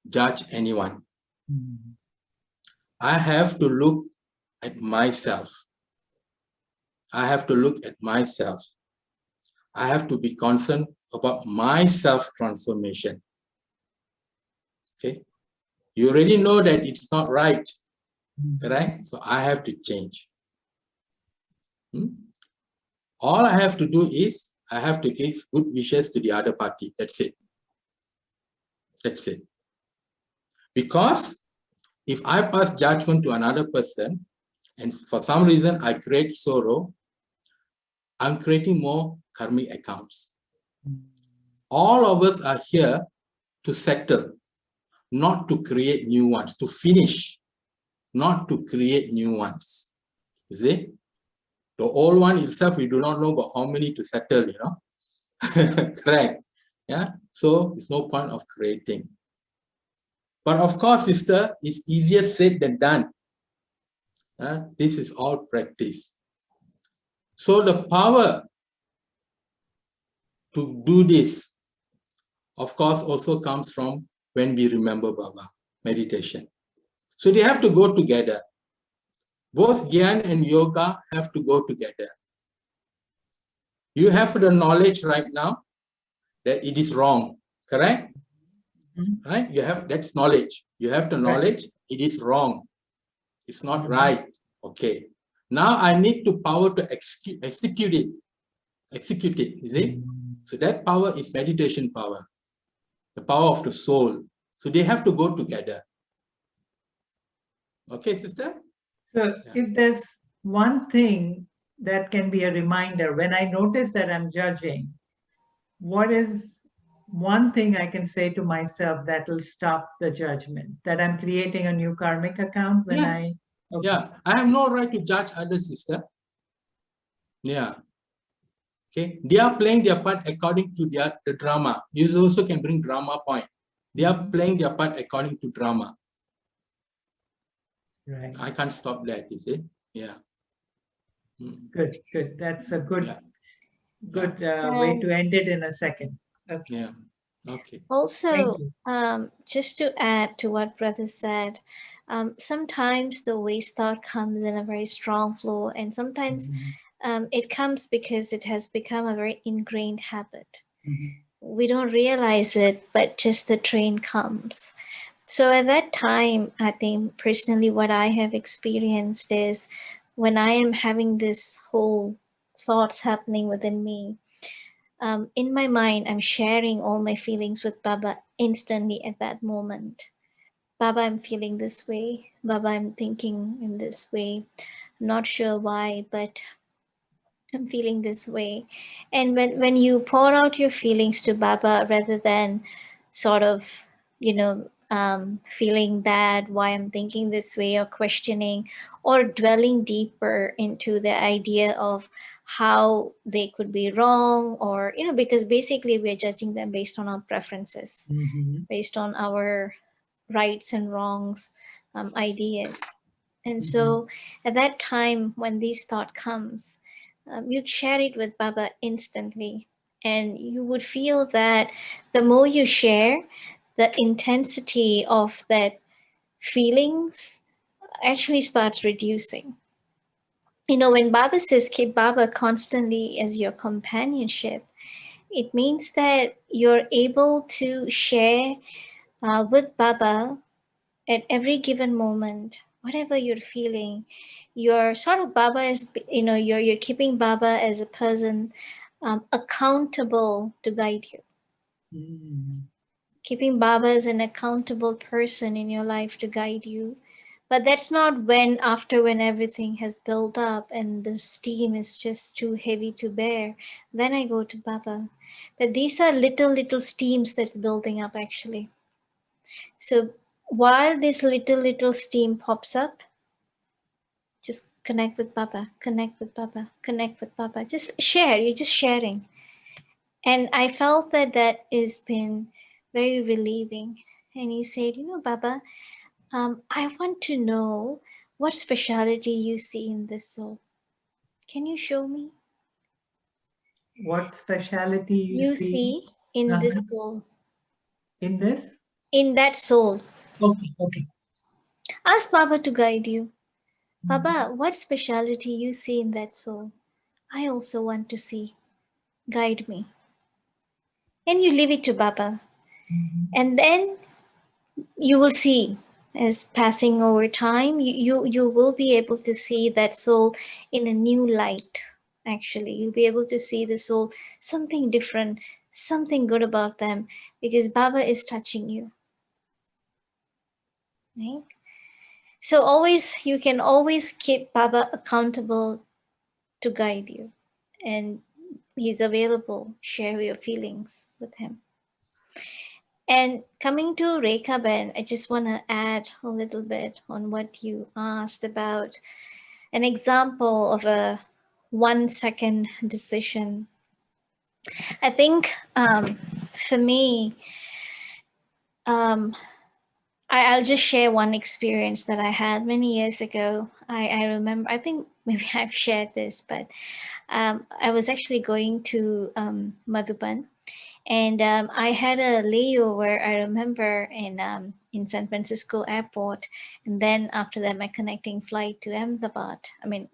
judge anyone. I have to look at myself. I have to look at myself. I have to be concerned about my self-transformation. Okay, you already know that it's not right, correct? So I have to change. All I have to do is I have to give good wishes to the other party. That's it. That's it. Because if I pass judgment to another person and for some reason I create sorrow, I'm creating more karmic accounts. All of us are here to settle, not to create new ones, to finish, not to create new ones. You see? The old one itself, we do not know about how many to settle, Correct. Yeah. So it's no point of creating. But of course, sister, it's easier said than done. This is all practice. So the power to do this, of course, also comes from when we remember Baba, meditation. So they have to go together. Both Gyan and yoga have to go together. You have the knowledge right now that it is wrong, correct? Right? You have, that's knowledge. You have the knowledge, it is wrong. It's not right. Okay. Now I need to power to execute it. Execute it, you see? So that power is meditation power, the power of the soul. So they have to go together. Okay, sister? So if there's one thing that can be a reminder, when I notice that I'm judging, what is one thing I can say to myself that will stop the judgment, that I'm creating a new karmic account when I... Okay. Yeah, I have no right to judge others, sister. Yeah. Okay, they are playing their part according to the drama. You also can bring drama point. They are playing their part according to drama. Right. I can't stop that, you see? Yeah. Good, good. That's a good, way to end it in a second. Okay. Yeah. Okay. Also, just to add to what brother said, sometimes the waste thought comes in a very strong flow, and sometimes it comes because it has become a very ingrained habit. We don't realize it, but just the train comes. So at that time, I think personally what I have experienced is when I am having this whole thoughts happening within me, in my mind, I'm sharing all my feelings with Baba instantly at that moment. Baba, I'm feeling this way. Baba, I'm thinking in this way. Not sure why, but I'm feeling this way. And when you pour out your feelings to Baba rather than sort of, feeling bad why I'm thinking this way or questioning or dwelling deeper into the idea of how they could be wrong or, because basically we're judging them based on our preferences, based on our rights and wrongs ideas. And so at that time, when this thought comes, you share it with Baba instantly. And you would feel that the more you share, the intensity of that feelings actually starts reducing. When Baba says keep Baba constantly as your companionship, it means that you're able to share with Baba at every given moment, whatever you're feeling. You're sort of Baba is, you're keeping Baba as a person accountable to guide you. Keeping Baba as an accountable person in your life to guide you. But that's not when everything has built up and the steam is just too heavy to bear, then I go to Baba. But these are little steams that's building up actually. So while this little steam pops up, just connect with Baba, connect with Baba, connect with Baba. Just share, you're just sharing. And I felt that has been very relieving. And he said, Baba, I want to know what speciality you see in this soul. Can you show me? What speciality you see in this soul? In this? In that soul. Okay. Ask Baba to guide you. Baba, what speciality you see in that soul? I also want to see. Guide me. And you leave it to Baba. And then you will see, as passing over time, you will be able to see that soul in a new light. Actually, you'll be able to see the soul, something different, something good about them, because Baba is touching you. Right? So you can always keep Baba accountable to guide you. And he's available. Share your feelings with him. And coming to Rekha Ben, I just want to add a little bit on what you asked about an example of a 1 second decision. I think for me, I'll just share one experience that I had many years ago. I remember, I think maybe I've shared this, but I was actually going to Madhuban, and I had a layover, I remember, in San Francisco airport, and then after that, my connecting flight to Ahmedabad. I mean,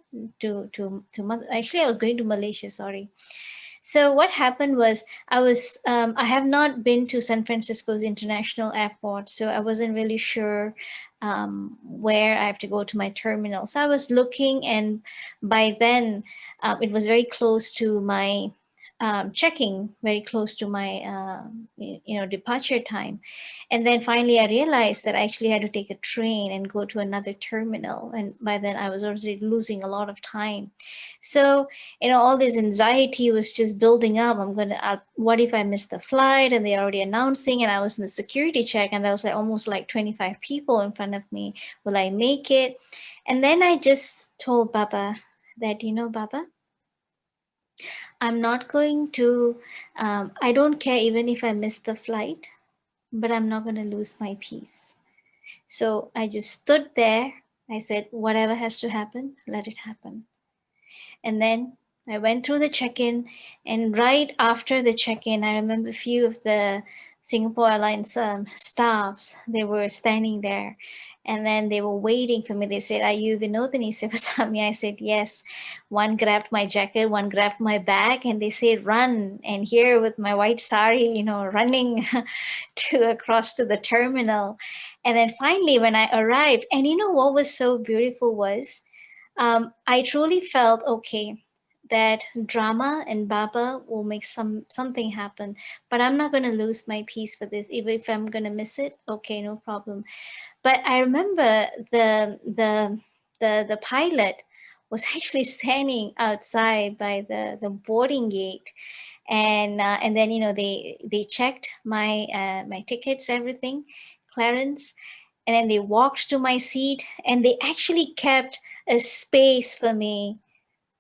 actually, I was going to Malaysia. Sorry. So what happened was I have not been to San Francisco's international airport, so I wasn't really sure where I have to go to my terminal. So I was looking, and by then it was very close to my checking, very close to my departure time. And then finally I realized that I actually had to take a train and go to another terminal, and by then I was already losing a lot of time. So all this anxiety was just building up. What if I miss the flight, and they're already announcing, and I was in the security check, and there was like almost like 25 people in front of me. Will I make it? And then I just told Baba that, Baba, I'm not going to, I don't care even if I miss the flight, but I'm not going to lose my peace. So I just stood there. I said, whatever has to happen, let it happen. And then I went through the check-in, and right after the check-in, I remember a few of the Singapore Airlines staffs, they were standing there, and then they were waiting for me. They said, are you Vinodini Sivasamy? I said, yes. One grabbed my jacket, one grabbed my bag, and they said, run. And here with my white sari, running across to the terminal. And then finally, when I arrived, and what was so beautiful was, I truly felt, okay, that drama and Baba will make something happen, but I'm not going to lose my peace for this. Even if I'm going to miss it, okay, no problem. But I remember the pilot was actually standing outside by the boarding gate, and then they checked my tickets, everything, clearance, and then they walked to my seat, and they actually kept a space for me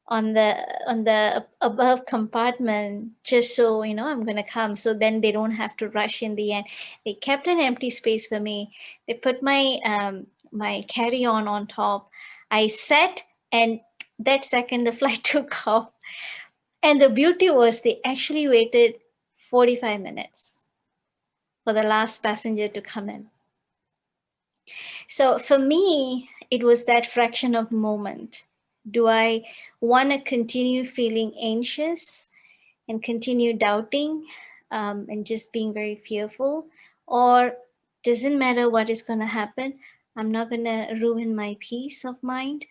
on the above compartment, just so I'm going to come, so then they don't have to rush in the end. They kept an empty space for me. They put my carry-on on top. I sat, and that second the flight took off. And the beauty was, they actually waited 45 minutes for the last passenger to come in. So for me, it was that fraction of moment. Do I want to continue feeling anxious and continue doubting and just being very fearful? Or doesn't matter what is going to happen, I'm not going to ruin my peace of mind.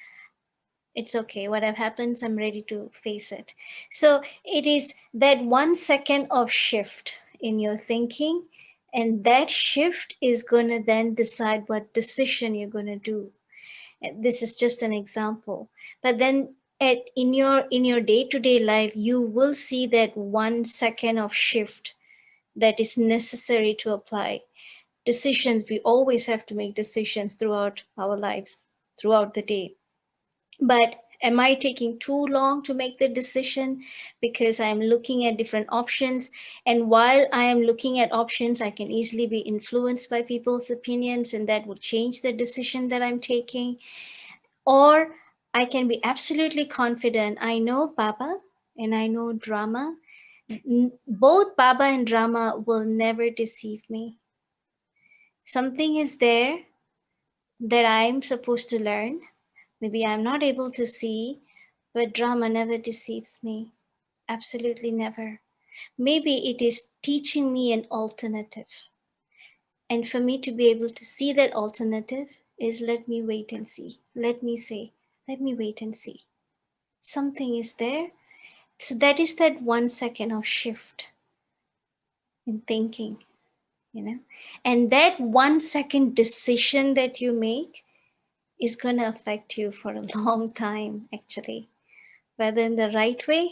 It's okay. Whatever happens, I'm ready to face it. So it is that 1 second of shift in your thinking, and that shift is going to then decide what decision you're going to do. This is just an example, but then in your day-to-day life, you will see that 1 second of shift that is necessary to apply decisions. We always have to make decisions throughout our lives, throughout the day. But am I taking too long to make the decision because I'm looking at different options? And while I am looking at options, I can easily be influenced by people's opinions, and that would change the decision that I'm taking. Or I can be absolutely confident. I know Baba and I know drama. Both Baba and drama will never deceive me. Something is there that I'm supposed to learn. Maybe I'm not able to see, but drama never deceives me. Absolutely never. Maybe it is teaching me an alternative. And for me to be able to see that alternative is, let me wait and see. Let me say, let me wait and see. Something is there. So that is that 1 second of shift in thinking, and that 1 second decision that you make is going to affect you for a long time, actually, whether in the right way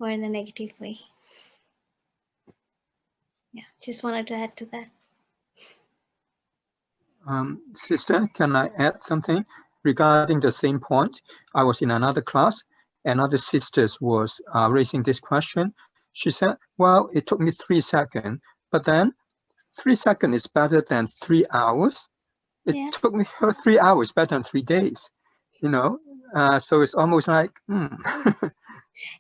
or in a negative way. Yeah, just wanted to add to that. Sister, can I add something regarding the same point? I was in another class, another sister was raising this question. She said, well, it took me 3 seconds, but then 3 seconds is better than 3 hours. It took me 3 hours better than 3 days. So it's almost like,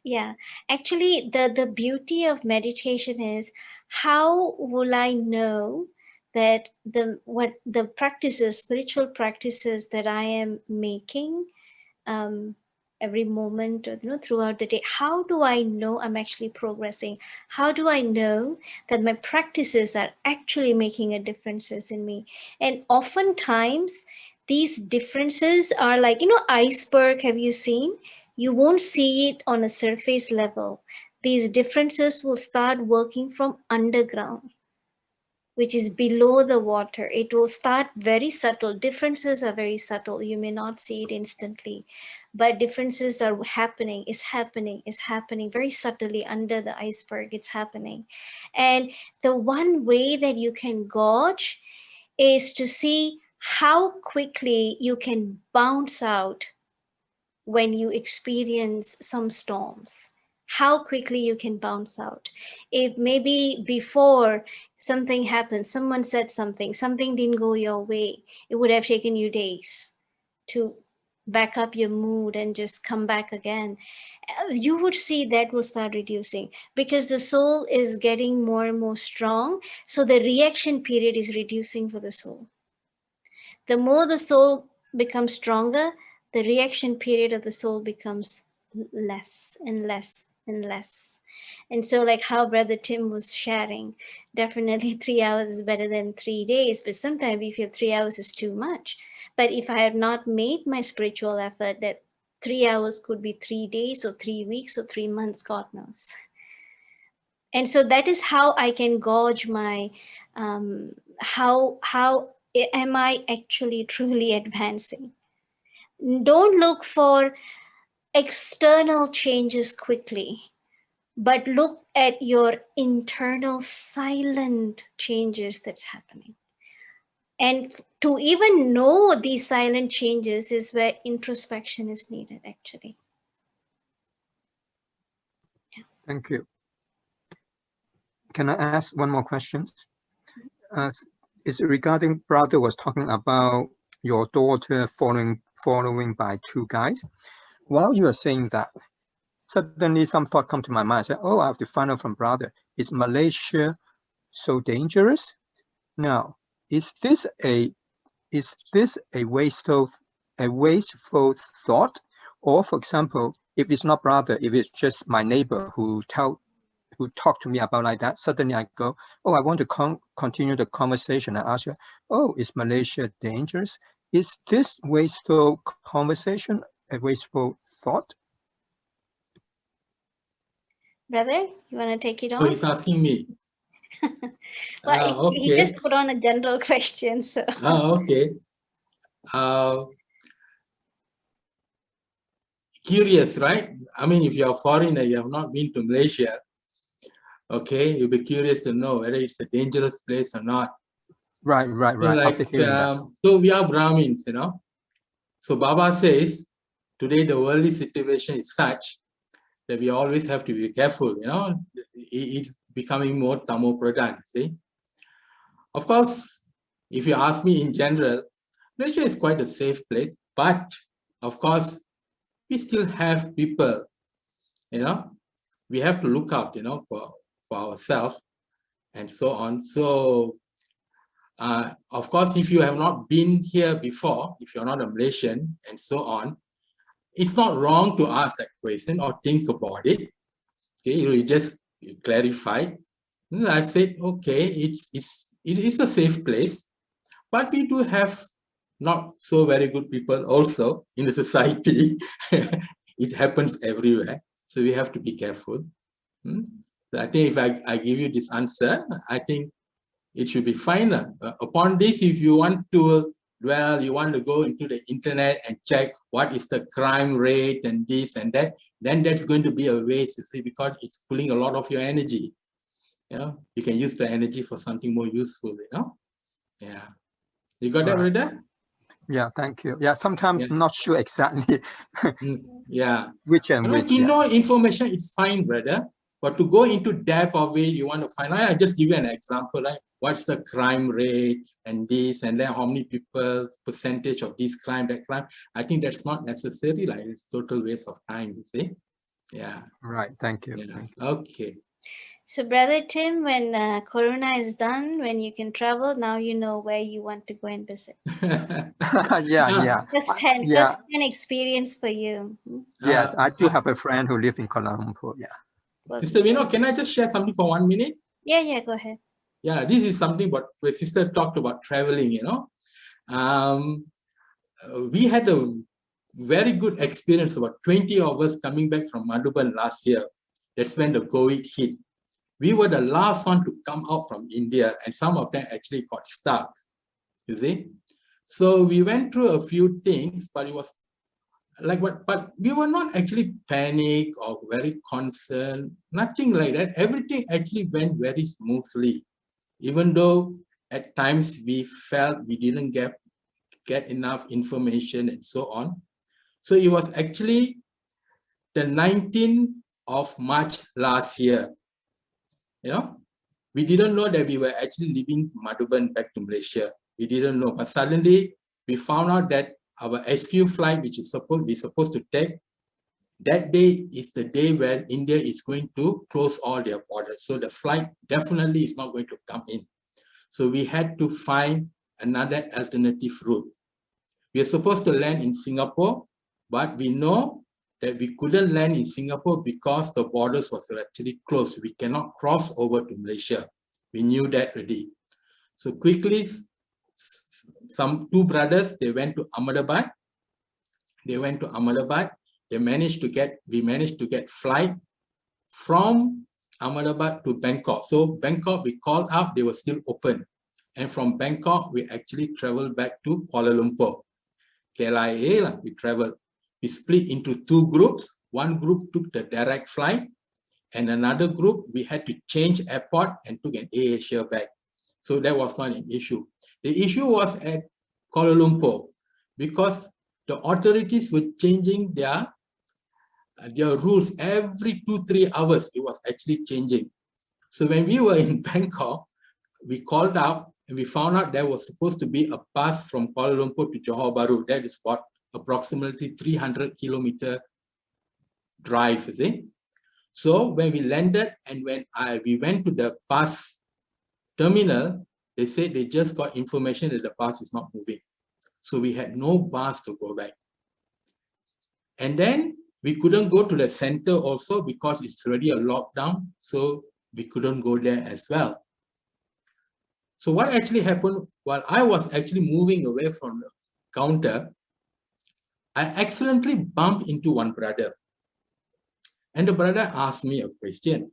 Yeah, actually, the beauty of meditation is, how will I know that the practices, spiritual practices that I am making, um, every moment, or, throughout the day, how do I know I'm actually progressing? How do I know that my practices are actually making a differences in me? And oftentimes these differences are like, iceberg. Have you seen? You won't see it on a surface level. These differences will start working from underground, which is below the water. It will start very subtle. Differences are very subtle. You may not see it instantly, but differences are happening very subtly under the iceberg. It's happening. And the one way that you can gauge is to see how quickly you can bounce out when you experience some storms, how quickly you can bounce out. If maybe before something happened, someone said something didn't go your way, it would have taken you days to back up your mood and just come back again. You would see that will start reducing because the soul is getting more and more strong. So the reaction period is reducing for the soul. The more the soul becomes stronger, the reaction period of the soul becomes less and less and less. And so, like how Brother Tim was sharing, definitely 3 hours is better than 3 days, but sometimes we feel 3 hours is too much. But if I have not made my spiritual effort, that 3 hours could be 3 days or 3 weeks or 3 months, God knows. And so that is how I can gauge my how am I actually truly advancing. Don't look for external changes quickly, but look at your internal silent changes that's happening. And to even know these silent changes is where introspection is needed, actually. thank you. Can I ask one more question? Is regarding brother was talking about your daughter following by two guys. While you are saying that, suddenly some thought come to my mind. I said, oh, I have to find out from brother. Is Malaysia so dangerous? Now, is this a wasteful thought? Or for example, if it's not brother, if it's just my neighbor who talk to me about like that, suddenly I go, oh, I want to continue the conversation. I ask you, oh, is Malaysia dangerous? Is this wasteful conversation a wasteful thought? Brother, you want to take it on? So he's asking me. Well, he Okay. just put on a general question. So. Okay. Curious, right? I mean, if you're a foreigner, you have not been to Malaysia, okay, you'll be curious to know whether it's a dangerous place or not. Right. So, like, After hearing that. so we are Brahmins, So Baba says, today the worldly situation is such that we always have to be careful, It's becoming more tamo pradhan, see? Of course, if you ask me in general, Malaysia is quite a safe place, but of course, we still have people, we have to look out, for ourselves and so on. So, of course, if you have not been here before, if you're not a Malaysian and so on, it's not wrong to ask that question or think about it. Okay, you just clarify. I said, okay, it is a safe place, but we do have not so very good people also in the society. It happens everywhere, so we have to be careful. So I think if I give you this answer, I think it should be fine. Upon this, if you want to dwell, you want to go into the internet and check what is the crime rate and this and that, then that's going to be a waste, you see, because it's pulling a lot of your energy. You can use the energy for something more useful, Yeah. You got that, Rida? Yeah, thank you. Yeah, sometimes I'm not sure exactly Yeah. which and which. To know information, it's fine, brother. But to go into depth of it, you want to find out, I just give you an example, like what's the crime rate and this, and then how many people, percentage of this crime, that crime. I think that's not necessary, like it's total waste of time, you see. Yeah. Right. Thank you. Yeah. Thank you. Okay. So, Brother Tim, when Corona is done, when you can travel, now you know where you want to go and visit. Yeah. First-hand experience for you. Yes, I do have a friend who lives in Kuala Lumpur. Yeah. Sister Vino, can I just share something for 1 minute? Yeah, go ahead. Yeah, this is something what my sister talked about traveling, you know. We had a very good experience, about 20 of us coming back from Madhuban last year. That's when the COVID hit. We were the last one to come out from India, and some of them actually got stuck, you see. So we went through a few things, but it was like what, but we were not actually panic or very concerned, nothing like that. Everything actually went very smoothly, even though at times we felt we didn't get enough information and so on. So it was actually the 19th of March last year. You know, we didn't know that we were actually leaving Madhuban back to Malaysia. We didn't know, but suddenly we found out that our SQ flight, which is supposed to take, that day is the day where India is going to close all their borders. So the flight definitely is not going to come in. So we had to find another alternative route. We are supposed to land in Singapore, but we know that we couldn't land in Singapore because the borders was actually closed. We cannot cross over to Malaysia. We knew that already. So quickly, two brothers, they went to Ahmedabad. We managed to get flight from Ahmedabad to Bangkok. So Bangkok, we called up, they were still open. And from Bangkok, we actually traveled back to Kuala Lumpur. KLIA, we traveled. We split into two groups. One group took the direct flight, and another group, we had to change airport and took an AirAsia back. So that was not an issue. The issue was at Kuala Lumpur, because the authorities were changing their rules every 2-3 hours. It was actually changing. So when we were in Bangkok, we called up and we found out there was supposed to be a bus from Kuala Lumpur to Johor Bahru. That is what, approximately 300 kilometer drive, is it? So when we landed and when we went to the bus terminal, they said they just got information that the bus is not moving. So we had no bus to go back. And then we couldn't go to the center also because it's already a lockdown. So we couldn't go there as well. So what actually happened while I was actually moving away from the counter, I accidentally bumped into one brother. And the brother asked me a question.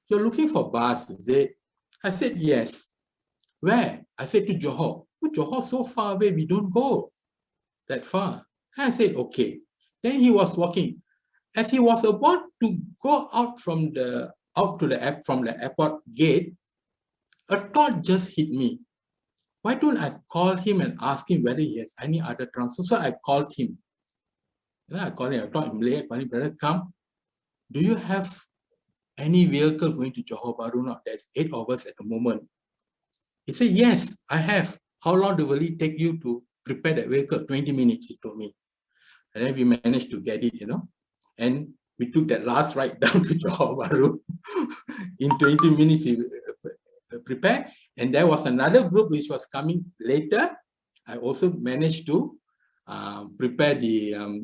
You're looking for bus, is it? I said, yes. Where? I said, to Johor. Oh, Johor so far away, we don't go that far. I said, okay. Then he was walking. As he was about to go out from the airport gate, a thought just hit me. Why don't I call him and ask him whether he has any other transfer? So I called him. I called him, I told him, I called him, brother, come. Do you have any vehicle going to Johor Bahru now? There's 8 of us at the moment. He said, yes, I have. How long will it take you to prepare that vehicle? 20 minutes, he told me. And then we managed to get it, you know. And we took that last ride down to Johor Bahru. In 20 minutes, we prepared. And there was another group which was coming later. I also managed to prepare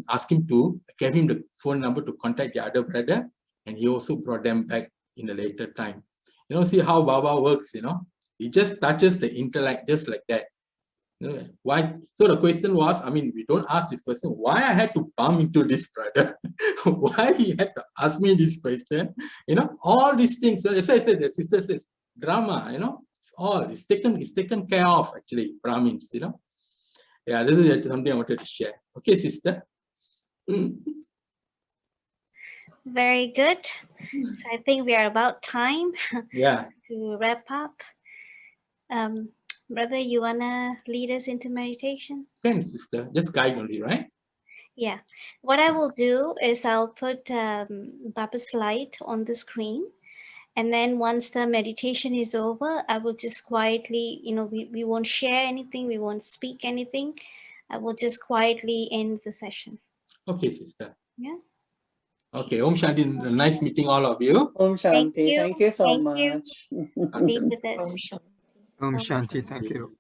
ask him to, gave him the phone number to contact the other brother. And he also brought them back in a later time. You know, see how Baba works, you know. He just touches the intellect just like that. Why? So the question was, I mean, we don't ask this question, why I had to bump into this brother? Why he had to ask me this question? You know, all these things. So as I said, the sister says, drama, you know, it's taken care of, actually, Brahmins, you know. Yeah, this is something I wanted to share. Okay, sister. Very good. So I think we are about time to wrap up. Brother, you wanna lead us into meditation? Thanks, sister. Just guide only, right? Yeah. What I will do is I'll put Baba's slide on the screen. And then once the meditation is over, I will just quietly, we won't share anything. We won't speak anything. I will just quietly end the session. Okay, sister. Yeah. Okay, Om Shanti. Nice meeting all of you. Om Shanti. Thank you so Thank you. much. Be with us. Om Shanti. Thank you.